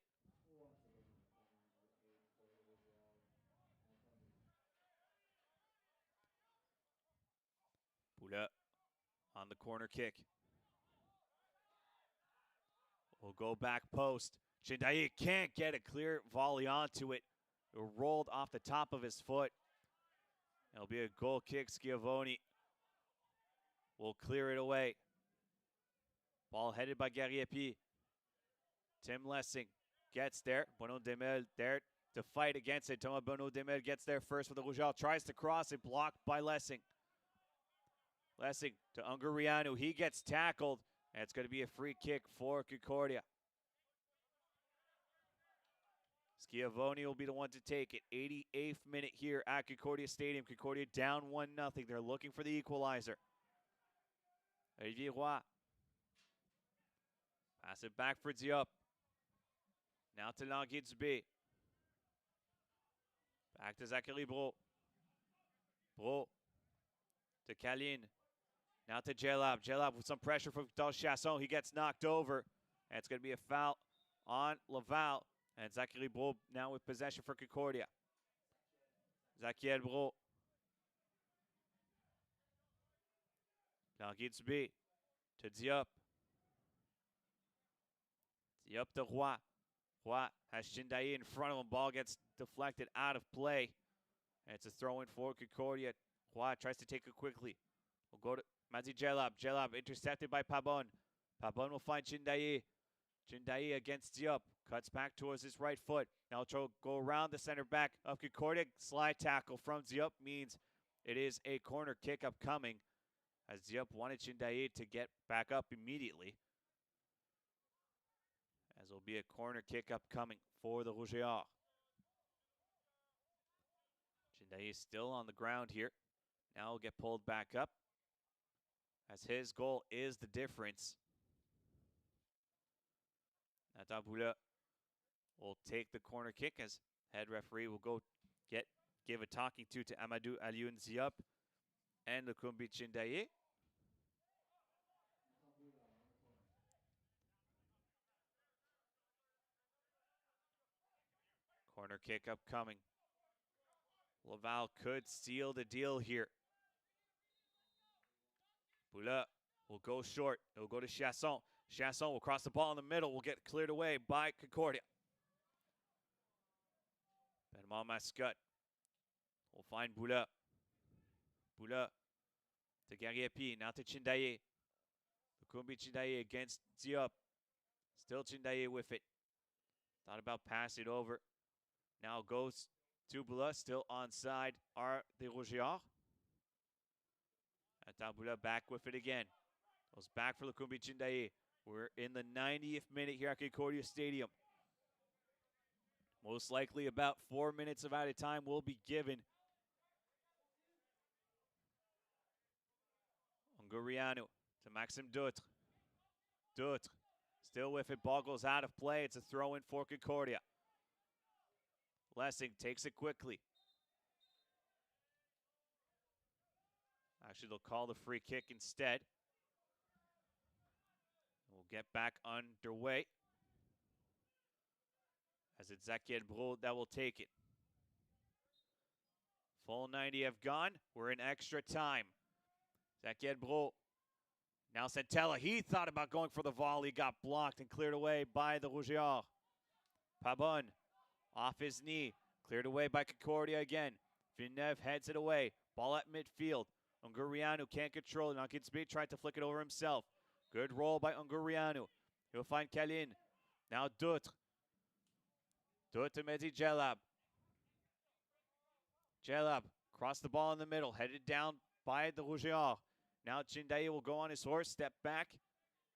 B: Boula on the corner kick. Will go back post. Chindaye can't get a clear volley onto it. It rolled off the top of his foot. It'll be a goal kick. Schiavone will clear it away. Ball headed by Gariepi. Tim Lessing gets there. Bono Demel there to fight against it. Thomas Bono Demel gets there first for the Rougeards. Tries to cross it, blocked by Lessing. Lessing to Ungurianu. He gets tackled, and it's going to be a free kick for Concordia. Schiavone will be the one to take it. 88th minute here at Concordia Stadium. Concordia down 1-0. They're looking for the equalizer. Olivier Roy. Pass it back for Diop. Now to Tanguy Dubé. Back to Zachary Bro. Bro to Kaline. Now to Jalab. Jalab with some pressure from Chasson. He gets knocked over. And it's going to be a foul on Laval. And Zachary Bro now with possession for Concordia. Zachiel Bro. Tanguy Dubé to Diop. Diop to Roy. Roy has Chindaye in front of him. Ball gets deflected out of play. And it's a throw-in for Concordia. Roy tries to take it quickly. We'll go to Mehdi Jalab. Jalab intercepted by Pabon. Pabon will find Chindaye. Chindaye against Diop. Cuts back towards his right foot. Now he'll go around the center back of Concordia. Slide tackle from Diop means it is a corner kick upcoming, as Diop wanted Chindaye to get back up immediately. As will be a corner kick upcoming for the Rougeards. Chindaye is still on the ground here. Now he'll get pulled back up, as his goal is the difference. Nathan Boula will take the corner kick, as head referee will go give a talking to Amadou Alioune Diop and Lukumbi Chindaye. Corner kick upcoming Laval could seal the deal here. Boula will go short. It will go to Chasson. Chasson will cross the ball in the middle. Will get cleared away by Concordia. MSocc will find Boula. Boula to Gariepi. Now to Chindaye. Lukumbi Chindaye against Diop. Still Chindaye with it. Thought about passing it over. Now goes to Boula. Still onside are the Rougiards. Boula back with it again. Goes back for Lukumbi Chindaye. We're in the 90th minute here at Concordia Stadium. Most likely about 4 minutes of added time will be given. Ungurianu to Maxime Dutre. Dutre still with it. Ball goes out of play. It's a throw-in for Concordia. Lessing takes it quickly. Actually, they'll call the free kick instead. We'll get back underway. As it's Zakiel Bro that will take it. Full 90 have gone. We're in extra time. Zakiel Bro. Now Santella. He thought about going for the volley. Got blocked and cleared away by the Rougiards. Pabon off his knee. Cleared away by Concordia again. Villeneuve heads it away. Ball at midfield. Ungurianu can't control it. Nakinsby tried to flick it over himself. Good roll by Ungurianu. He'll find Kalin. Now Dutre. Dutre to Mehdi Jelab. Jelab crossed the ball in the middle. Headed down by the Rougiards. Now Chindaye will go on his horse, step back,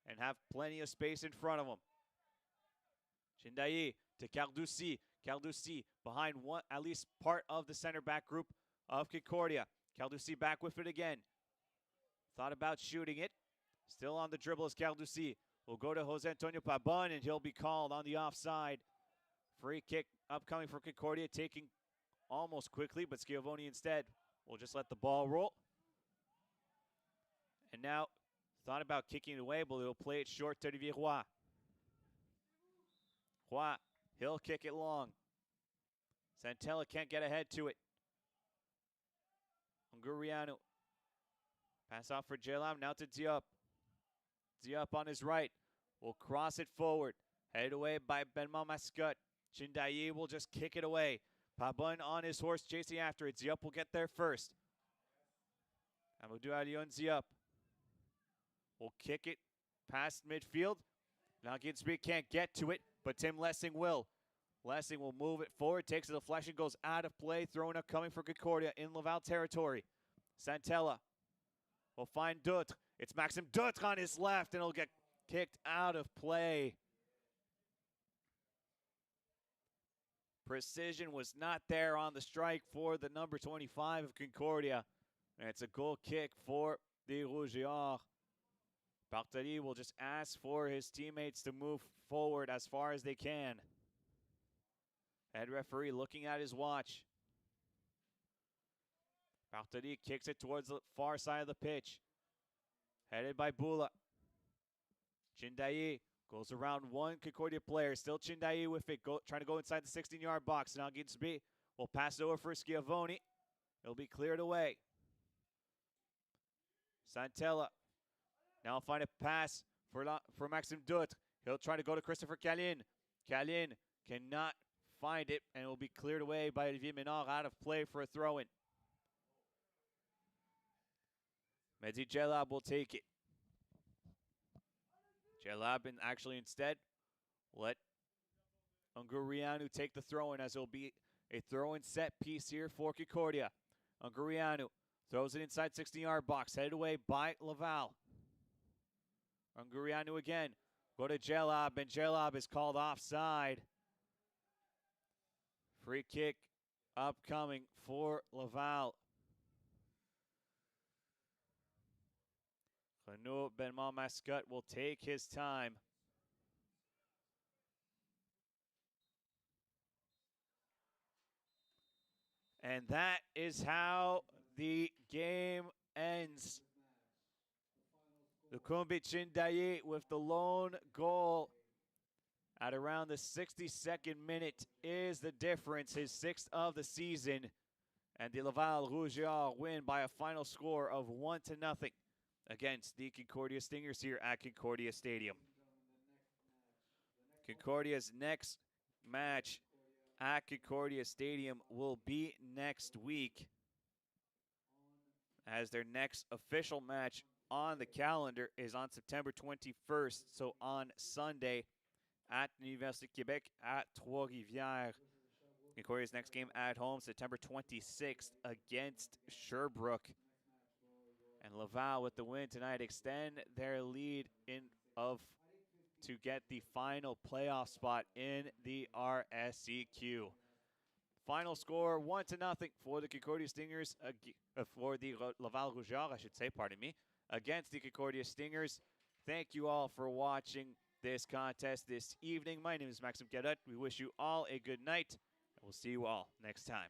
B: and have plenty of space in front of him. Chindaye to Cardussi. Cardussi behind one, at least part of the center back group of Concordia. Cardussi back with it again. Thought about shooting it. Still on the dribble is Cardussi. Will go to Jose Antonio Pabon, and he'll be called on the offside. Free kick upcoming for Concordia, taking almost quickly, but Schiavone instead will just let the ball roll. And now, thought about kicking it away, but he'll play it short to Olivier Roy. Roy, he'll kick it long. Santella can't get ahead to it. Ungurianu. Pass off for Jelam, now to Diop. Diop on his right. Will cross it forward. Headed away by MSocc. Chindaye will just kick it away. Pabon on his horse chasing after it. Diop will get there first. Amadou Alion Diop will kick it past midfield. Now Ginsby can't get to it, but Tim Lessing will. Lessing will move it forward, takes a deflection, goes out of play, throwing up coming for Concordia in Laval territory. Santella will find Dutre. It's Maxime Dutre on his left, and it'll get kicked out of play. Precision was not there on the strike for the number 25 of Concordia. And it's a goal kick for the Rougiards. Bartoli will just ask for his teammates to move forward as far as they can. Head referee looking at his watch. Bartoli kicks it towards the far side of the pitch. Headed by Boula. Chindaye goes around one Concordia player. Still Chindaye with it. Trying to go inside the 16-yard box. Now Ginsby will pass it over for Schiavone. It'll be cleared away. Santella. Now find a pass for Maxime Dutre. He'll try to go to Christopher Kalin. Kalin cannot find it, and it will be cleared away by Olivier Ménard out of play for a throw-in. Mehdi Jelab will take it. Jelab actually instead let Ungurianu take the throw-in, as it will be a throw-in set piece here for Concordia. Ungurianu throws it inside 16-yard box, headed away by Laval. Ungurianu again. Go to Jelab, and Jelab is called offside. Free kick upcoming for Laval. Renaud MSocc will take his time. And that is how the game ends. Lukumbi Chindaye with the lone goal at around the 62nd minute is the difference, his 6th of the season. And the Laval Rougeards win by a final score of 1-0 against the Concordia Stingers here at Concordia Stadium. Concordia's next match at Concordia Stadium will be next week, as their next official match on the calendar is on September 21st, so on Sunday at Université Québec at Trois-Rivières. Concordia's next game at home, September 26th against Sherbrooke. And Laval, with the win tonight, extend their lead to get the final playoff spot in the RSEQ. Final score 1-0 for the Concordia Stingers, for the Laval Rougeards, I should say, pardon me, against the Concordia Stingers. Thank you all for watching this contest this evening. My name is Maxime Cadet. We wish you all a good night, and we'll see you all next time.